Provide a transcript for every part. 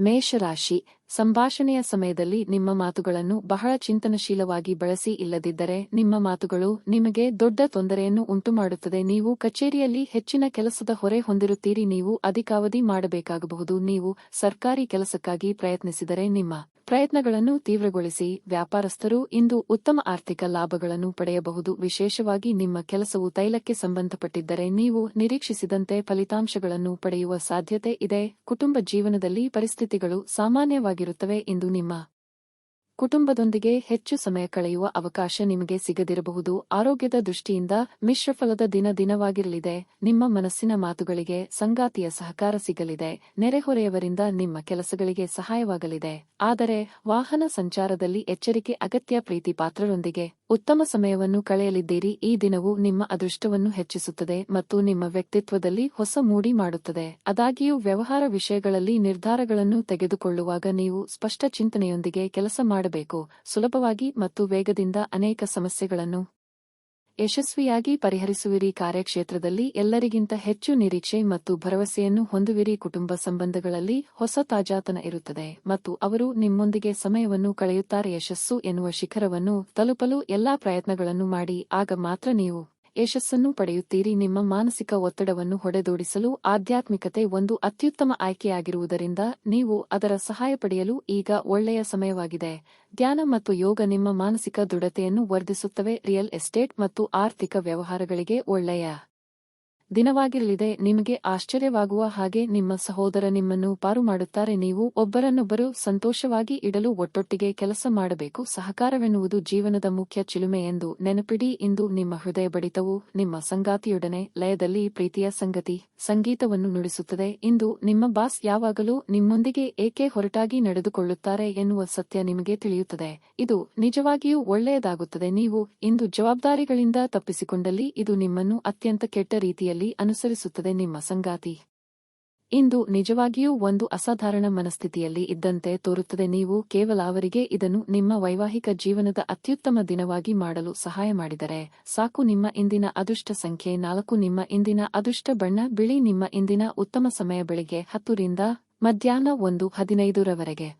ಮೇಷರಾಶಿ, ಸಂಭಾಷಣೆಯ ಸಮಯದಲ್ಲಿ ನಿಮ್ಮ ಮಾತುಗಳನ್ನು ಬಹಳ ಚಿಂತನಶೀಲವಾಗಿ ಬಳಸಿ, ಇಲ್ಲದಿದ್ದರೆ ನಿಮ್ಮ ಮಾತುಗಳು ನಿಮಗೆ ದೊಡ್ಡ ತೊಂದರೆಯನ್ನು ಉಂಟುಮಾಡುತ್ತದೆ. ನೀವು ಕಚೇರಿಯಲ್ಲಿ ಹೆಚ್ಚಿನ ಕೆಲಸದ ಹೊರೆ ಹೊಂದಿರುತ್ತೀರಿ. ನೀವು ಅಧಿಕಾವಧಿ ಮಾಡಬೇಕಾಗಬಹುದು. ನೀವು ಸರ್ಕಾರಿ ಕೆಲಸಕ್ಕಾಗಿ ಪ್ರಯತ್ನಿಸಿದರೆ ನಿಮ್ಮ ಪ್ರಯತ್ನಗಳನ್ನು ತೀವ್ರಗೊಳಿಸಿ. ವ್ಯಾಪಾರಸ್ಥರು ಇಂದು ಉತ್ತಮ ಆರ್ಥಿಕ ಲಾಭಗಳನ್ನು ಪಡೆಯಬಹುದು. ವಿಶೇಷವಾಗಿ ನಿಮ್ಮ ಕೆಲಸವು ತೈಲಕ್ಕೆ ಸಂಬಂಧಪಟ್ಟಿದ್ದರೆ ನೀವು ನಿರೀಕ್ಷಿಸಿದಂತೆ ಫಲಿತಾಂಶಗಳನ್ನು ಪಡೆಯುವ ಸಾಧ್ಯತೆ ಇದೆ. ಕುಟುಂಬ ಜೀವನದಲ್ಲಿ ಪರಿಸ್ಥಿತಿಗಳು ಸಾಮಾನ್ಯವಾಗಿರುತ್ತವೆ. ಇಂದು ನಿಮ್ಮ ಕುಟುಂಬದೊಂದಿಗೆ ಹೆಚ್ಚು ಸಮಯ ಕಳೆಯುವ ಅವಕಾಶ ನಿಮಗೆ ಸಿಗದಿರಬಹುದು. ಆರೋಗ್ಯದ ದೃಷ್ಟಿಯಿಂದ ಮಿಶ್ರಫಲದ ದಿನವಾಗಿರಲಿದೆ. ನಿಮ್ಮ ಮನಸ್ಸಿನ ಮಾತುಗಳಿಗೆ ಸಂಗಾತಿಯ ಸಹಕಾರ ಸಿಗಲಿದೆ. ನೆರೆಹೊರೆಯವರಿಂದ ನಿಮ್ಮ ಕೆಲಸಗಳಿಗೆ ಸಹಾಯವಾಗಲಿದೆ. ಆದರೆ ವಾಹನ ಸಂಚಾರದಲ್ಲಿ ಎಚ್ಚರಿಕೆ ಅಗತ್ಯ. ಪ್ರೀತಿ ಪಾತ್ರರೊಂದಿಗೆ ಉತ್ತಮ ಸಮಯವನ್ನು ಕಳೆಯಲಿದ್ದೀರಿ. ಈ ದಿನವು ನಿಮ್ಮ ಅದೃಷ್ಟವನ್ನು ಹೆಚ್ಚಿಸುತ್ತದೆ ಮತ್ತು ನಿಮ್ಮ ವ್ಯಕ್ತಿತ್ವದಲ್ಲಿ ಹೊಸ ಮೂಡಿ ಮಾಡುತ್ತದೆ. ಆದಾಗ್ಯೂ ವ್ಯವಹಾರ ವಿಷಯಗಳಲ್ಲಿ ನಿರ್ಧಾರಗಳನ್ನು ತೆಗೆದುಕೊಳ್ಳುವಾಗ ನೀವು ಸ್ಪಷ್ಟ ಚಿಂತನೆಯೊಂದಿಗೆ ಕೆಲಸ ಮಾಡಬೇಕು. ಸುಲಭವಾಗಿ ಮತ್ತು ವೇಗದಿಂದ ಅನೇಕ ಸಮಸ್ಯೆಗಳನ್ನು ಯಶಸ್ವಿಯಾಗಿ ಪರಿಹರಿಸುವಿರಿ. ಕಾರ್ಯಕ್ಷೇತ್ರದಲ್ಲಿ ಎಲ್ಲರಿಗಿಂತ ಹೆಚ್ಚು ನಿರೀಕ್ಷೆ ಮತ್ತು ಭರವಸೆಯನ್ನು ಹೊಂದುವಿರಿ. ಕುಟುಂಬ ಸಂಬಂಧಗಳಲ್ಲಿ ಹೊಸ ತಾಜಾತನ ಇರುತ್ತದೆ ಮತ್ತು ಅವರು ನಿಮ್ಮೊಂದಿಗೆ ಸಮಯವನ್ನು ಕಳೆಯುತ್ತಾರೆ. ಯಶಸ್ಸು ಎನ್ನುವ ಶಿಖರವನ್ನು ತಲುಪಲು ಎಲ್ಲಾ ಪ್ರಯತ್ನಗಳನ್ನು ಮಾಡಿ, ಆಗ ಮಾತ್ರ ನೀವು ಯಶಸ್ಸನ್ನು ಪಡೆಯುತ್ತೀರಿ. ನಿಮ್ಮ ಮಾನಸಿಕ ಒತ್ತಡವನ್ನು ಹೊಡೆದೋಡಿಸಲು ಆಧ್ಯಾತ್ಮಿಕತೆ ಒಂದು ಅತ್ಯುತ್ತಮ ಆಯ್ಕೆಯಾಗಿರುವುದರಿಂದ ನೀವು ಅದರ ಸಹಾಯ ಪಡೆಯಲು ಈಗ ಒಳ್ಳೆಯ ಸಮಯವಾಗಿದೆ. ಧ್ಯಾನ ಮತ್ತು ಯೋಗ ನಿಮ್ಮ ಮಾನಸಿಕ ದೃಢತೆಯನ್ನು ವರ್ಧಿಸುತ್ತವೆ. ರಿಯಲ್ ಎಸ್ಟೇಟ್ ಮತ್ತು ಆರ್ಥಿಕ ವ್ಯವಹಾರಗಳಿಗೆ ಒಳ್ಳೆಯ ದಿನವಾಗಿರಲಿದೆ. ನಿಮಗೆ ಆಶ್ಚರ್ಯವಾಗುವ ಹಾಗೆ ನಿಮ್ಮ ಸಹೋದರ ನಿಮ್ಮನ್ನು ಪಾರು ಮಾಡುತ್ತಾರೆ. ನೀವು ಒಬ್ಬರನ್ನೊಬ್ಬರು ಸಂತೋಷವಾಗಿ ಇಡಲು ಒಟ್ಟೊಟ್ಟಿಗೆ ಕೆಲಸ ಮಾಡಬೇಕು. ಸಹಕಾರವೆನ್ನುವುದು ಜೀವನದ ಮುಖ್ಯ ಚಿಲುಮೆ ಎಂದು ನೆನಪಿಡಿ. ಇಂದು ನಿಮ್ಮ ಹೃದಯ ಬಡಿತವು ನಿಮ್ಮ ಸಂಗಾತಿಯೊಡನೆ ಲಯದಲ್ಲಿ ಪ್ರೀತಿಯ ಸಂಗೀತವನ್ನು ನುಡಿಸುತ್ತದೆ. ಇಂದು ನಿಮ್ಮ ಬಾಸ್ ಯಾವಾಗಲೂ ನಿಮ್ಮೊಂದಿಗೆ ಏಕೆ ಹೊರಟಾಗಿ ನಡೆದುಕೊಳ್ಳುತ್ತಾರೆ ಎನ್ನುವ ಸತ್ಯ ನಿಮಗೆ ತಿಳಿಯುತ್ತದೆ. ಇದು ನಿಜವಾಗಿಯೂ ಒಳ್ಳೆಯದಾಗುತ್ತದೆ. ನೀವು ಇಂದು ಜವಾಬ್ದಾರಿಗಳಿಂದ ತಪ್ಪಿಸಿಕೊಂಡಲ್ಲಿ ಇದು ನಿಮ್ಮನ್ನು ಅತ್ಯಂತ ಕೆಟ್ಟ ರೀತಿಯಲ್ಲಿ ಅನುಸರಿಸುತ್ತದೆ. ನಿಮ್ಮ ಸಂಗಾತಿ ಇಂದು ನಿಜವಾಗಿಯೂ ಒಂದು ಅಸಾಧಾರಣ ಮನಸ್ಥಿತಿಯಲ್ಲಿ ಇದ್ದಂತೆ ತೋರುತ್ತದೆ. ನೀವು ಕೇವಲ ಅವರಿಗೆ ಇದನ್ನು ನಿಮ್ಮ ವೈವಾಹಿಕ ಜೀವನದ ಅತ್ಯುತ್ತಮ ದಿನವಾಗಿ ಮಾಡಲು ಸಹಾಯ ಮಾಡಿದರೆ ಸಾಕು. ನಿಮ್ಮ ಇಂದಿನ ಅದೃಷ್ಟ ಸಂಖ್ಯೆ 4. ನಿಮ್ಮ ಇಂದಿನ ಅದೃಷ್ಟ ಬಣ್ಣ ಬಿಳಿ. ನಿಮ್ಮ ಇಂದಿನ ಉತ್ತಮ ಸಮಯ ಬೆಳಿಗ್ಗೆ 10 ರಿಂದ ಮಧ್ಯಾಹ್ನ 1:15 ರವರೆಗೆ.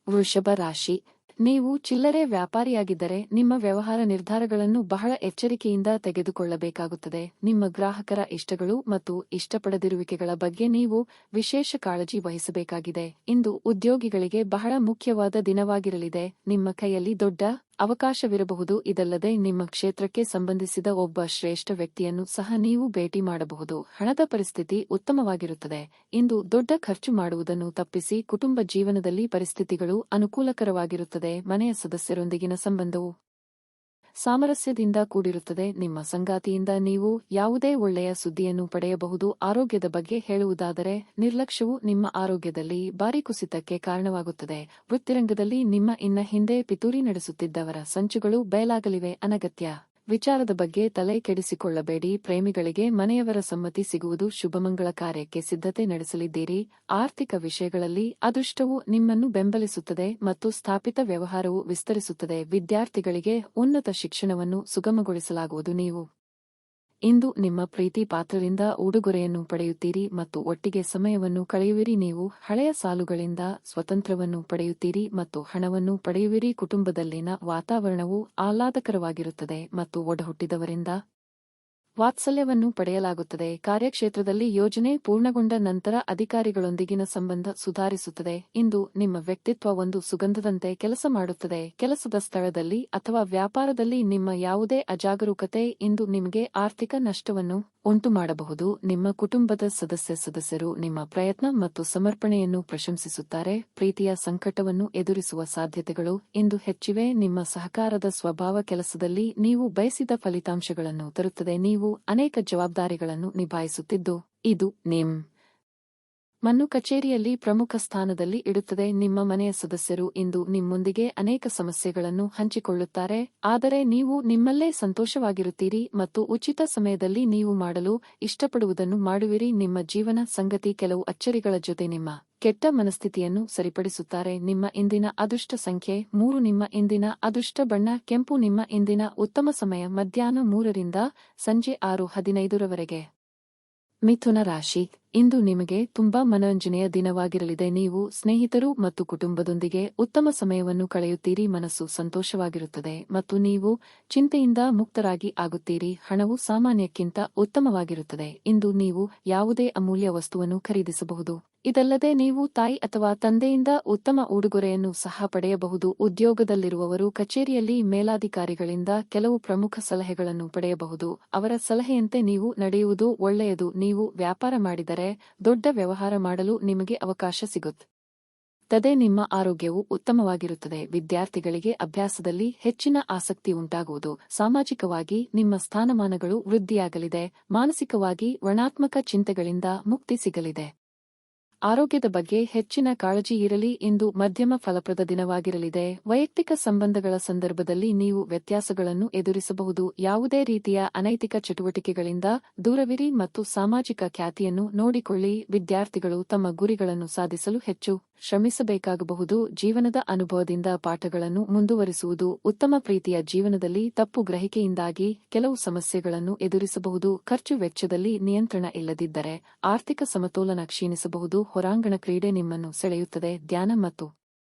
ವೃಷಭ ರಾಶಿ, ನೀವು ಚಿಲ್ಲರೆ ವ್ಯಾಪಾರಿಯಾಗಿದ್ದರೆ ನಿಮ್ಮ ವ್ಯವಹಾರ ನಿರ್ಧಾರಗಳನ್ನು ಬಹಳ ಎಚ್ಚರಿಕೆಯಿಂದ ತೆಗೆದುಕೊಳ್ಳಬೇಕಾಗುತ್ತದೆ. ನಿಮ್ಮ ಗ್ರಾಹಕರ ಇಷ್ಟಗಳು ಮತ್ತು ಇಷ್ಟಪಡದಿರುವಿಕೆಗಳ ಬಗ್ಗೆ ನೀವು ವಿಶೇಷ ಕಾಳಜಿ ವಹಿಸಬೇಕಾಗಿದೆ. ಇಂದು ಉದ್ಯೋಗಿಗಳಿಗೆ ಬಹಳ ಮುಖ್ಯವಾದ ದಿನವಾಗಿರಲಿದೆ. ನಿಮ್ಮ ಕೈಯಲ್ಲಿ ದೊಡ್ಡ ಅವಕಾಶವಿರಬಹುದು. ಇದಲ್ಲದೆ ನಿಮ್ಮ ಕ್ಷೇತ್ರಕ್ಕೆ ಸಂಬಂಧಿಸಿದ ಒಬ್ಬ ಶ್ರೇಷ್ಠ ವ್ಯಕ್ತಿಯನ್ನು ಸಹ ನೀವು ಭೇಟಿ ಮಾಡಬಹುದು. ಹಣದ ಪರಿಸ್ಥಿತಿ ಉತ್ತಮವಾಗಿರುತ್ತದೆ. ಇಂದು ದೊಡ್ಡ ಖರ್ಚು ಮಾಡುವುದನ್ನು ತಪ್ಪಿಸಿ. ಕುಟುಂಬ ಜೀವನದಲ್ಲಿ ಪರಿಸ್ಥಿತಿಗಳು ಅನುಕೂಲಕರವಾಗಿರುತ್ತದೆ. ಮನೆಯ ಸದಸ್ಯರೊಂದಿಗಿನ ಸಂಬಂಧವು ಸಾಮರಸ್ಯದಿಂದ ಕೂಡಿರುತ್ತದೆ. ನಿಮ್ಮ ಸಂಗಾತಿಯಿಂದ ನೀವು ಯಾವುದೇ ಒಳ್ಳೆಯ ಸುದ್ದಿಯನ್ನು ಪಡೆಯಬಹುದು. ಆರೋಗ್ಯದ ಬಗ್ಗೆ ಹೇಳುವುದಾದರೆ ನಿರ್ಲಕ್ಷ್ಯವು ನಿಮ್ಮ ಆರೋಗ್ಯದಲ್ಲಿ ಭಾರೀ ಕುಸಿತಕ್ಕೆ ಕಾರಣವಾಗುತ್ತದೆ. ವೃತ್ತಿರಂಗದಲ್ಲಿ ನಿಮ್ಮ ಹಿಂದೆ ಪಿತೂರಿ ನಡೆಸುತ್ತಿದ್ದವರ ಸಂಚುಗಳು ಬಯಲಾಗಲಿವೆ. ಅನಗತ್ಯ ವಿಚಾರದ ಬಗ್ಗೆ ತಲೆ ಕೆಡಿಸಿಕೊಳ್ಳಬೇಡಿ. ಪ್ರೇಮಿಗಳಿಗೆ ಮನೆಯವರ ಸಮ್ಮತಿ ಸಿಗುವುದು. ಶುಭಮಂಗಳ ಕಾರ್ಯಕ್ಕೆ ಸಿದ್ಧತೆ ನಡೆಸಲಿದ್ದೀರಿ. ಆರ್ಥಿಕ ವಿಷಯಗಳಲ್ಲಿ ಅದೃಷ್ಟವು ನಿಮ್ಮನ್ನು ಬೆಂಬಲಿಸುತ್ತದೆ ಮತ್ತು ಸ್ಥಾಪಿತ ವ್ಯವಹಾರವು ವಿಸ್ತರಿಸುತ್ತದೆ. ವಿದ್ಯಾರ್ಥಿಗಳಿಗೆ ಉನ್ನತ ಶಿಕ್ಷಣವನ್ನು ಸುಗಮಗೊಳಿಸಲಾಗುವುದು. ನೀವು ಇಂದು ನಿಮ್ಮ ಪ್ರೀತಿ ಪಾತ್ರರಿಂದ ಉಡುಗೊರೆಯನ್ನು ಪಡೆಯುತ್ತೀರಿ ಮತ್ತು ಒಟ್ಟಿಗೆ ಸಮಯವನ್ನು ಕಳೆಯುವಿರಿ. ನೀವು ಹಳೆಯ ಸಾಲುಗಳಿಂದ ಸ್ವತಂತ್ರವನ್ನು ಪಡೆಯುತ್ತೀರಿ ಮತ್ತು ಹಣವನ್ನು ಪಡೆಯುವಿರಿ. ಕುಟುಂಬದಲ್ಲಿನ ವಾತಾವರಣವು ಆಹ್ಲಾದಕರವಾಗಿರುತ್ತದೆ ಮತ್ತು ಒಡಹುಟ್ಟಿದವರಿಂದ ವಾತ್ಸಲ್ಯವನ್ನು ಪಡೆಯಲಾಗುತ್ತದೆ. ಕಾರ್ಯಕ್ಷೇತ್ರದಲ್ಲಿ ಯೋಜನೆ ಪೂರ್ಣಗೊಂಡ ನಂತರ ಅಧಿಕಾರಿಗಳೊಂದಿಗಿನ ಸಂಬಂಧ ಸುಧಾರಿಸುತ್ತದೆ. ಇಂದು ನಿಮ್ಮ ವ್ಯಕ್ತಿತ್ವ ಒಂದು ಸುಗಂಧದಂತೆ ಕೆಲಸ ಮಾಡುತ್ತದೆ. ಕೆಲಸದ ಸ್ಥಳದಲ್ಲಿ ಅಥವಾ ವ್ಯಾಪಾರದಲ್ಲಿ ನಿಮ್ಮ ಯಾವುದೇ ಅಜಾಗರೂಕತೆ ಇಂದು ನಿಮಗೆ ಆರ್ಥಿಕ ನಷ್ಟವನ್ನು ಉಂಟುಮಾಡಬಹುದು. ನಿಮ್ಮ ಕುಟುಂಬದ ಸದಸ್ಯರು ನಿಮ್ಮ ಪ್ರಯತ್ನ ಮತ್ತು ಸಮರ್ಪಣೆಯನ್ನು ಪ್ರಶಂಸಿಸುತ್ತಾರೆ. ಪ್ರೀತಿಯ ಸಂಕಟವನ್ನು ಎದುರಿಸುವ ಸಾಧ್ಯತೆಗಳು ಇಂದು ಹೆಚ್ಚಿವೆ. ನಿಮ್ಮ ಸಹಕಾರದ ಸ್ವಭಾವ ಕೆಲಸದಲ್ಲಿ ನೀವು ಬಯಸಿದ ಫಲಿತಾಂಶಗಳನ್ನು ತರುತ್ತದೆ. ನೀವು ಅನೇಕ ಜವಾಬ್ದಾರಿಗಳನ್ನು ನಿಭಾಯಿಸುತ್ತಿದ್ದು ಇದು ನಿಮ್ಮನ್ನು ಕಚೇರಿಯಲ್ಲಿ ಪ್ರಮುಖ ಸ್ಥಾನದಲ್ಲಿ ಇಡುತ್ತದೆ. ನಿಮ್ಮ ಮನೆಯ ಸದಸ್ಯರು ಇಂದು ನಿಮ್ಮೊಂದಿಗೆ ಅನೇಕ ಸಮಸ್ಯೆಗಳನ್ನು ಹಂಚಿಕೊಳ್ಳುತ್ತಾರೆ, ಆದರೆ ನೀವು ನಿಮ್ಮಲ್ಲೇ ಸಂತೋಷವಾಗಿರುತ್ತೀರಿ ಮತ್ತು ಉಚಿತ ಸಮಯದಲ್ಲಿ ನೀವು ಮಾಡಲು ಇಷ್ಟಪಡುವುದನ್ನು ಮಾಡುವಿರಿ. ನಿಮ್ಮ ಜೀವನ ಸಂಗತಿ ಕೆಲವು ಅಚ್ಚರಿಗಳ ಜೊತೆ ನಿಮ್ಮ ಕೆಟ್ಟ ಮನಸ್ಥಿತಿಯನ್ನು ಸರಿಪಡಿಸುತ್ತಾರೆ. ನಿಮ್ಮ ಇಂದಿನ ಅದೃಷ್ಟ ಸಂಖ್ಯೆ 3. ನಿಮ್ಮ ಇಂದಿನ ಅದೃಷ್ಟ ಬಣ್ಣ ಕೆಂಪು. ನಿಮ್ಮ ಇಂದಿನ ಉತ್ತಮ ಸಮಯ ಮಧ್ಯಾಹ್ನ 3 ರಿಂದ ಸಂಜೆ 6:15 ರವರೆಗೆ. ಮಿಥುನ ರಾಶಿ, ಇಂದು ನಿಮಗೆ ತುಂಬಾ ಮನರಂಜನೆಯ ದಿನವಾಗಿರಲಿದೆ. ನೀವು ಸ್ನೇಹಿತರು ಮತ್ತು ಕುಟುಂಬದೊಂದಿಗೆ ಉತ್ತಮ ಸಮಯವನ್ನು ಕಳೆಯುತ್ತೀರಿ. ಮನಸ್ಸು ಸಂತೋಷವಾಗಿರುತ್ತದೆ ಮತ್ತು ನೀವು ಚಿಂತೆಯಿಂದ ಮುಕ್ತರಾಗಿ ಆಗುತ್ತೀರಿ. ಹಣವು ಸಾಮಾನ್ಯಕ್ಕಿಂತ ಉತ್ತಮವಾಗಿರುತ್ತದೆ. ಇಂದು ನೀವು ಯಾವುದೇ ಅಮೂಲ್ಯ ವಸ್ತುವನ್ನು ಖರೀದಿಸಬಹುದು. ಇದಲ್ಲದೆ ನೀವು ತಾಯಿ ಅಥವಾ ತಂದೆಯಿಂದ ಉತ್ತಮ ಉಡುಗೊರೆಯನ್ನು ಸಹ ಪಡೆಯಬಹುದು. ಉದ್ಯೋಗದಲ್ಲಿರುವವರು ಕಚೇರಿಯಲ್ಲಿ ಮೇಲಾಧಿಕಾರಿಗಳಿಂದ ಕೆಲವು ಪ್ರಮುಖ ಸಲಹೆಗಳನ್ನು ಪಡೆಯಬಹುದು. ಅವರ ಸಲಹೆಯಂತೆ ನೀವು ನಡೆಯುವುದು ಒಳ್ಳೆಯದು. ನೀವು ವ್ಯಾಪಾರ ಮಾಡಿದರೆ ದೊಡ್ಡ ವ್ಯವಹಾರ ಮಾಡಲು ನಿಮಗೆ ಅವಕಾಶ ಸಿಗುತ್ತದೆ. ನಿಮ್ಮ ಆರೋಗ್ಯವು ಉತ್ತಮವಾಗಿರುತ್ತದೆ. ವಿದ್ಯಾರ್ಥಿಗಳಿಗೆ ಅಭ್ಯಾಸದಲ್ಲಿ ಹೆಚ್ಚಿನ ಆಸಕ್ತಿ ಉಂಟಾಗುವುದು. ಸಾಮಾಜಿಕವಾಗಿ ನಿಮ್ಮ ಸ್ಥಾನಮಾನಗಳು ವೃದ್ಧಿಯಾಗಲಿದೆ. ಮಾನಸಿಕವಾಗಿ ಋಣಾತ್ಮಕ ಚಿಂತೆಗಳಿಂದ ಮುಕ್ತಿ ಸಿಗಲಿದೆ. ಆರೋಗ್ಯದ ಬಗ್ಗೆ ಹೆಚ್ಚಿನ ಕಾಳಜಿ ಇರಲಿ. ಇಂದು ಮಧ್ಯಮ ಫಲಪ್ರದ ದಿನವಾಗಿರಲಿದೆ. ವೈಯಕ್ತಿಕ ಸಂಬಂಧಗಳ ಸಂದರ್ಭದಲ್ಲಿ ನೀವು ವ್ಯತ್ಯಾಸಗಳನ್ನು ಎದುರಿಸಬಹುದು. ಯಾವುದೇ ರೀತಿಯ ಅನೈತಿಕ ಚಟುವಟಿಕೆಗಳಿಂದ ದೂರವಿರಿ ಮತ್ತು ಸಾಮಾಜಿಕ ಖ್ಯಾತಿಯನ್ನು ನೋಡಿಕೊಳ್ಳಿ. ವಿದ್ಯಾರ್ಥಿಗಳು ತಮ್ಮ ಗುರಿಗಳನ್ನು ಸಾಧಿಸಲು ಹೆಚ್ಚು ಶ್ರಮಿಸಬೇಕಾಗಬಹುದು. ಜೀವನದ ಅನುಭವದಿಂದ ಪಾಠಗಳನ್ನು ಮುಂದುವರಿಸುವುದು ಉತ್ತಮ. ಪ್ರೀತಿಯ ಜೀವನದಲ್ಲಿ ತಪ್ಪು ಗ್ರಹಿಕೆಯಿಂದಾಗಿ ಕೆಲವು ಸಮಸ್ಯೆಗಳನ್ನು ಎದುರಿಸಬಹುದು. ಖರ್ಚು ವೆಚ್ಚದಲ್ಲಿ ನಿಯಂತ್ರಣ ಇಲ್ಲದಿದ್ದರೆ ಆರ್ಥಿಕ ಸಮತೋಲನ ಕ್ಷೀಣಿಸಬಹುದು. ಹೊರಾಂಗಣ ಕ್ರೀಡೆ ನಿಮ್ಮನ್ನು ಸೆಳೆಯುತ್ತದೆ. ಧ್ಯಾನ ಮತ್ತು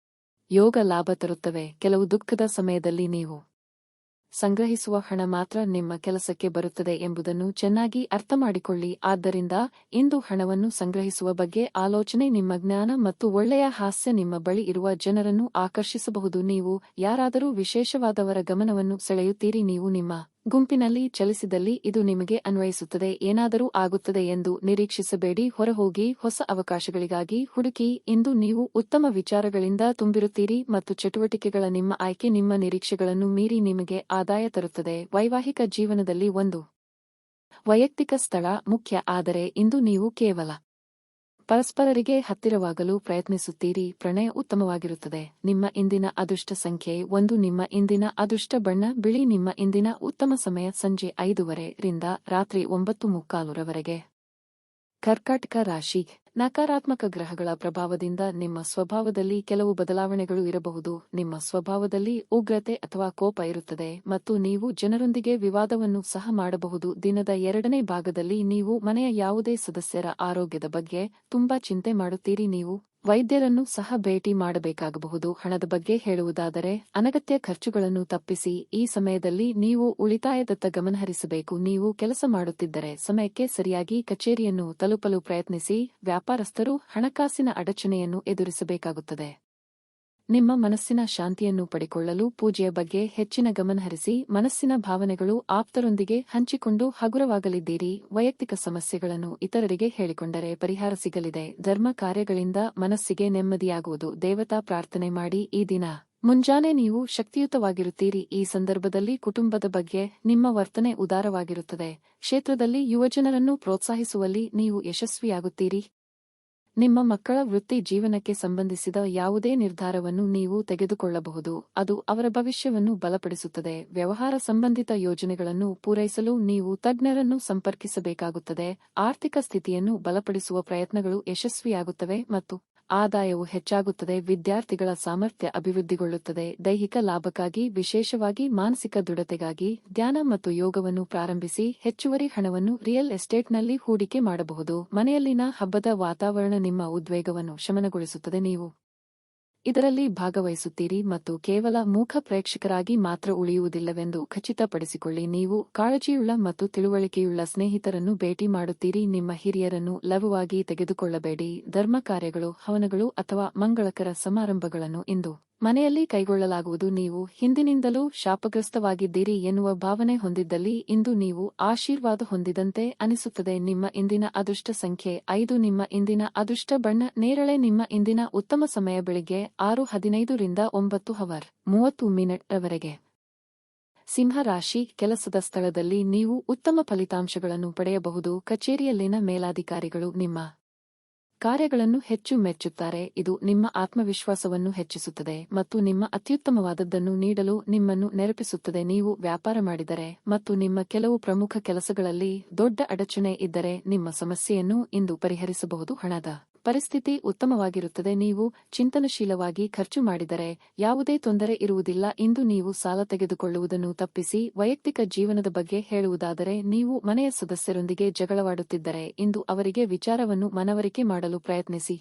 ಯೋಗ ಲಾಭ ತರುತ್ತವೆ. ಕೆಲವು ದುಃಖದ ಸಮಯದಲ್ಲಿ ನೀವು ಸಂಗ್ರಹಿಸುವ ಹಣ ಮಾತ್ರ ನಿಮ್ಮ ಕೆಲಸಕ್ಕೆ ಬರುತ್ತದೆ ಎಂಬುದನ್ನು ಚೆನ್ನಾಗಿ ಅರ್ಥಮಾಡಿಕೊಳ್ಳಿ. ಆದ್ದರಿಂದ ಇಂದು ಹಣವನ್ನು ಸಂಗ್ರಹಿಸುವ ಬಗ್ಗೆ ಆಲೋಚನೆ. ನಿಮ್ಮ ಜ್ಞಾನ ಮತ್ತು ಒಳ್ಳೆಯ ಹಾಸ್ಯ ನಿಮ್ಮ ಬಳಿ ಇರುವ ಜನರನ್ನು ಆಕರ್ಷಿಸಬಹುದು. ನೀವು ಯಾರಾದರೂ ವಿಶೇಷವಾದವರ ಗಮನವನ್ನು ಸೆಳೆಯುತ್ತೀರಿ. ನೀವು ನಿಮ್ಮ ಗುಂಪಿನಲ್ಲಿ ಚಲಿಸಿದಲ್ಲಿ ಇದು ನಿಮಗೆ ಅನ್ವಯಿಸುತ್ತದೆ. ಏನಾದರೂ ಆಗುತ್ತದೆ ಎಂದು ನಿರೀಕ್ಷಿಸಬೇಡಿ. ಹೊರಹೋಗಿ ಹೊಸ ಅವಕಾಶಗಳಿಗಾಗಿ ಹುಡುಕಿ. ಇಂದು ನೀವು ಉತ್ತಮ ವಿಚಾರಗಳಿಂದ ತುಂಬಿರುತ್ತೀರಿ ಮತ್ತು ಚಟುವಟಿಕೆಗಳ ನಿಮ್ಮ ಆಯ್ಕೆ ನಿಮ್ಮ ನಿರೀಕ್ಷೆಗಳನ್ನು ಮೀರಿ ನಿಮಗೆ ಆದಾಯ ತರುತ್ತದೆ. ವೈವಾಹಿಕ ಜೀವನದಲ್ಲಿ ಒಂದು ವೈಯಕ್ತಿಕ ಸ್ಥಳ ಮುಖ್ಯ, ಆದರೆ ಇಂದು ನೀವು ಕೇವಲ ಪರಸ್ಪರರಿಗೆ ಹತ್ತಿರವಾಗಲು ಪ್ರಯತ್ನಿಸುತ್ತೀರಿ. ಪ್ರಣಯ ಉತ್ತಮವಾಗಿರುತ್ತದೆ. ನಿಮ್ಮ ಇಂದಿನ ಅದೃಷ್ಟ ಸಂಖ್ಯೆ 1. ನಿಮ್ಮ ಇಂದಿನ ಅದೃಷ್ಟ ಬಣ್ಣ ಬಿಳಿ. ನಿಮ್ಮ ಇಂದಿನ ಉತ್ತಮ ಸಮಯ ಸಂಜೆ 5:30 ರಿಂದ ರಾತ್ರಿ 9:45 ರವರೆಗೆ. ಕರ್ಕಾಟಕ ರಾಶಿ. ನಕಾರಾತ್ಮಕ ಗ್ರಹಗಳ ಪ್ರಭಾವದಿಂದ ನಿಮ್ಮ ಸ್ವಭಾವದಲ್ಲಿ ಕೆಲವು ಬದಲಾವಣೆಗಳು ಇರಬಹುದು. ನಿಮ್ಮ ಸ್ವಭಾವದಲ್ಲಿ ಉಗ್ರತೆ ಅಥವಾ ಕೋಪ ಇರುತ್ತದೆ ಮತ್ತು ನೀವು ಜನರೊಂದಿಗೆ ವಿವಾದವನ್ನು ಸಹ ಮಾಡಬಹುದು. ದಿನದ 2ನೇ ಭಾಗದಲ್ಲಿ ನೀವು ಮನೆಯ ಯಾವುದೇ ಸದಸ್ಯರ ಆರೋಗ್ಯದ ಬಗ್ಗೆ ತುಂಬಾ ಚಿಂತೆ ಮಾಡುತ್ತೀರಿ. ನೀವು ವೈದ್ಯರನ್ನು ಸಹ ಭೇಟಿ ಮಾಡಬೇಕಾಗಬಹುದು. ಹಣದ ಬಗ್ಗೆ ಹೇಳುವುದಾದರೆ ಅನಗತ್ಯ ಖರ್ಚುಗಳನ್ನು ತಪ್ಪಿಸಿ. ಈ ಸಮಯದಲ್ಲಿ ನೀವು ಉಳಿತಾಯದತ್ತ ಗಮನಹರಿಸಬೇಕು. ನೀವು ಕೆಲಸ ಮಾಡುತ್ತಿದ್ದರೆ ಸಮಯಕ್ಕೆ ಸರಿಯಾಗಿ ಕಚೇರಿಯನ್ನು ತಲುಪಲು ಪ್ರಯತ್ನಿಸಿ. ವ್ಯಾಪಾರಸ್ಥರು ಹಣಕಾಸಿನ ಅಡಚಣೆಯನ್ನು ಎದುರಿಸಬೇಕಾಗುತ್ತದೆ. ನಿಮ್ಮ ಮನಸ್ಸಿನ ಶಾಂತಿಯನ್ನು ಪಡೆಕೊಳ್ಳಲು ಪೂಜೆಯ ಬಗ್ಗೆ ಹೆಚ್ಚಿನ ಗಮನಹರಿಸಿ. ಮನಸ್ಸಿನ ಭಾವನೆಗಳು ಆಪ್ತರೊಂದಿಗೆ ಹಂಚಿಕೊಂಡು ಹಗುರವಾಗಲಿದ್ದೀರಿ. ವೈಯಕ್ತಿಕ ಸಮಸ್ಯೆಗಳನ್ನು ಇತರರಿಗೆ ಹೇಳಿಕೊಂಡರೆ ಪರಿಹಾರ ಸಿಗಲಿದೆ. ಧರ್ಮ ಕಾರ್ಯಗಳಿಂದ ಮನಸ್ಸಿಗೆ ನೆಮ್ಮದಿಯಾಗುವುದು. ದೇವತಾ ಪ್ರಾರ್ಥನೆ ಮಾಡಿ. ಈ ದಿನ ಮುಂಜಾನೆ ನೀವು ಶಕ್ತಿಯುತವಾಗಿರುತ್ತೀರಿ. ಈ ಸಂದರ್ಭದಲ್ಲಿ ಕುಟುಂಬದ ಬಗ್ಗೆ ನಿಮ್ಮ ವರ್ತನೆ ಉದಾರವಾಗಿರುತ್ತದೆ. ಕ್ಷೇತ್ರದಲ್ಲಿ ಯುವಜನರನ್ನು ಪ್ರೋತ್ಸಾಹಿಸುವಲ್ಲಿ ನೀವು ಯಶಸ್ವಿಯಾಗುತ್ತೀರಿ. ನಿಮ್ಮ ಮಕ್ಕಳ ವೃತ್ತಿ ಜೀವನಕ್ಕೆ ಸಂಬಂಧಿಸಿದ ಯಾವುದೇ ನಿರ್ಧಾರವನ್ನು ನೀವು ತೆಗೆದುಕೊಳ್ಳಬಹುದು. ಅದು ಅವರ ಭವಿಷ್ಯವನ್ನು ಬಲಪಡಿಸುತ್ತದೆ. ವ್ಯವಹಾರ ಸಂಬಂಧಿತ ಯೋಜನೆಗಳನ್ನು ಪೂರೈಸಲು ನೀವು ತಜ್ಞರನ್ನು ಸಂಪರ್ಕಿಸಬೇಕಾಗುತ್ತದೆ. ಆರ್ಥಿಕ ಸ್ಥಿತಿಯನ್ನು ಬಲಪಡಿಸುವ ಪ್ರಯತ್ನಗಳು ಯಶಸ್ವಿಯಾಗುತ್ತವೆ ಮತ್ತು ಆದಾಯವು ಹೆಚ್ಚಾಗುತ್ತದೆ. ವಿದ್ಯಾರ್ಥಿಗಳ ಸಾಮರ್ಥ್ಯ ಅಭಿವೃದ್ಧಿಗೊಳ್ಳುತ್ತದೆ. ದೈಹಿಕ ಲಾಭಕ್ಕಾಗಿ, ವಿಶೇಷವಾಗಿ ಮಾನಸಿಕ ದೃಢತೆಗಾಗಿ ಧ್ಯಾನ ಮತ್ತು ಯೋಗವನ್ನು ಪ್ರಾರಂಭಿಸಿ. ಹೆಚ್ಚುವರಿ ಹಣವನ್ನು ರಿಯಲ್ ಎಸ್ಟೇಟ್ನಲ್ಲಿ ಹೂಡಿಕೆ ಮಾಡಬಹುದು. ಮನೆಯಲ್ಲಿನ ಹಬ್ಬದ ವಾತಾವರಣ ನಿಮ್ಮ ಉದ್ವೇಗವನ್ನು ಶಮನಗೊಳಿಸುತ್ತದೆ. ನೀವು ಇದರಲ್ಲಿ ಭಾಗವಹಿಸುತ್ತೀರಿ ಮತ್ತು ಕೇವಲ ಮೂಕ ಪ್ರೇಕ್ಷಕರಾಗಿ ಮಾತ್ರ ಉಳಿಯುವುದಿಲ್ಲವೆಂದು ಖಚಿತಪಡಿಸಿಕೊಳ್ಳಿ. ನೀವು ಕಾಳಜಿಯುಳ್ಳ ಮತ್ತು ತಿಳುವಳಿಕೆಯುಳ್ಳ ಸ್ನೇಹಿತರನ್ನು ಭೇಟಿ ಮಾಡುತ್ತೀರಿ. ನಿಮ್ಮ ಹಿರಿಯರನ್ನು ಲಘುವಾಗಿ ತೆಗೆದುಕೊಳ್ಳಬೇಡಿ. ಧರ್ಮ ಕಾರ್ಯಗಳು, ಹವನಗಳು ಅಥವಾ ಮಂಗಳಕರ ಸಮಾರಂಭಗಳನ್ನು ಇಂದು ಮನೆಯಲ್ಲಿ ಕೈಗೊಳ್ಳಲಾಗುವುದು. ನೀವು ಹಿಂದಿನಿಂದಲೂ ಶಾಪಗ್ರಸ್ತವಾಗಿದ್ದೀರಿ ಎನ್ನುವ ಭಾವನೆ ಹೊಂದಿದ್ದಲ್ಲಿ ಇಂದು ನೀವು ಆಶೀರ್ವಾದ ಹೊಂದಿದಂತೆ ಅನಿಸುತ್ತದೆ. ನಿಮ್ಮ ಇಂದಿನ ಅದೃಷ್ಟ ಸಂಖ್ಯೆ 5. ನಿಮ್ಮ ಇಂದಿನ ಅದೃಷ್ಟ ಬಣ್ಣ ನೇರಳೆ. ನಿಮ್ಮ ಇಂದಿನ ಉತ್ತಮ ಸಮಯ ಬೆಳಿಗ್ಗೆ 6:15 ರಿಂದ 9:30 ರವರೆಗೆ. ಸಿಂಹ ರಾಶಿ. ಕೆಲಸದ ಸ್ಥಳದಲ್ಲಿ ನೀವು ಉತ್ತಮ ಫಲಿತಾಂಶಗಳನ್ನು ಪಡೆಯಬಹುದು. ಕಚೇರಿಯಲ್ಲಿನ ಮೇಲಾಧಿಕಾರಿಗಳು ನಿಮ್ಮ ಕಾರ್ಯಗಳನ್ನು ಹೆಚ್ಚು ಮೆಚ್ಚುತ್ತಾರೆ. ಇದು ನಿಮ್ಮ ಆತ್ಮವಿಶ್ವಾಸವನ್ನು ಹೆಚ್ಚಿಸುತ್ತದೆ ಮತ್ತು ನಿಮ್ಮ ಅತ್ಯುತ್ತಮವಾದದ್ದನ್ನು ನೀಡಲು ನಿಮ್ಮನ್ನು ನೆನಪಿಸುತ್ತದೆ. ನೀವು ವ್ಯಾಪಾರ ಮಾಡಿದರೆ ಮತ್ತು ನಿಮ್ಮ ಕೆಲವು ಪ್ರಮುಖ ಕೆಲಸಗಳಲ್ಲಿ ದೊಡ್ಡ ಅಡಚಣೆ ಇದ್ದರೆ ನಿಮ್ಮ ಸಮಸ್ಯೆಯನ್ನು ಇಂದು ಪರಿಹರಿಸಬಹುದು. ಹಣದ ಪರಿಸ್ಥಿತಿ ಉತ್ತಮವಾಗಿರುತ್ತದೆ. ನೀವು ಚಿಂತನಶೀಲವಾಗಿ ಖರ್ಚು ಮಾಡಿದರೆ ಯಾವುದೇ ತೊಂದರೆ ಇರುವುದಿಲ್ಲ. ಇಂದು ನೀವು ಸಾಲ ತೆಗೆದುಕೊಳ್ಳುವುದನ್ನು ತಪ್ಪಿಸಿ ವೈಯಕ್ತಿಕ ಜೀವನದ ಬಗ್ಗೆ ಹೇಳುವುದಾದರೆ, ನೀವು ಮನೆಯ ಸದಸ್ಯರೊಂದಿಗೆ ಜಗಳವಾಡುತ್ತಿದ್ದರೆ ಇಂದು ಅವರಿಗೆ ವಿಚಾರವನ್ನು ಮನವರಿಕೆ ಮಾಡಲು ಪ್ರಯತ್ನಿಸಿ.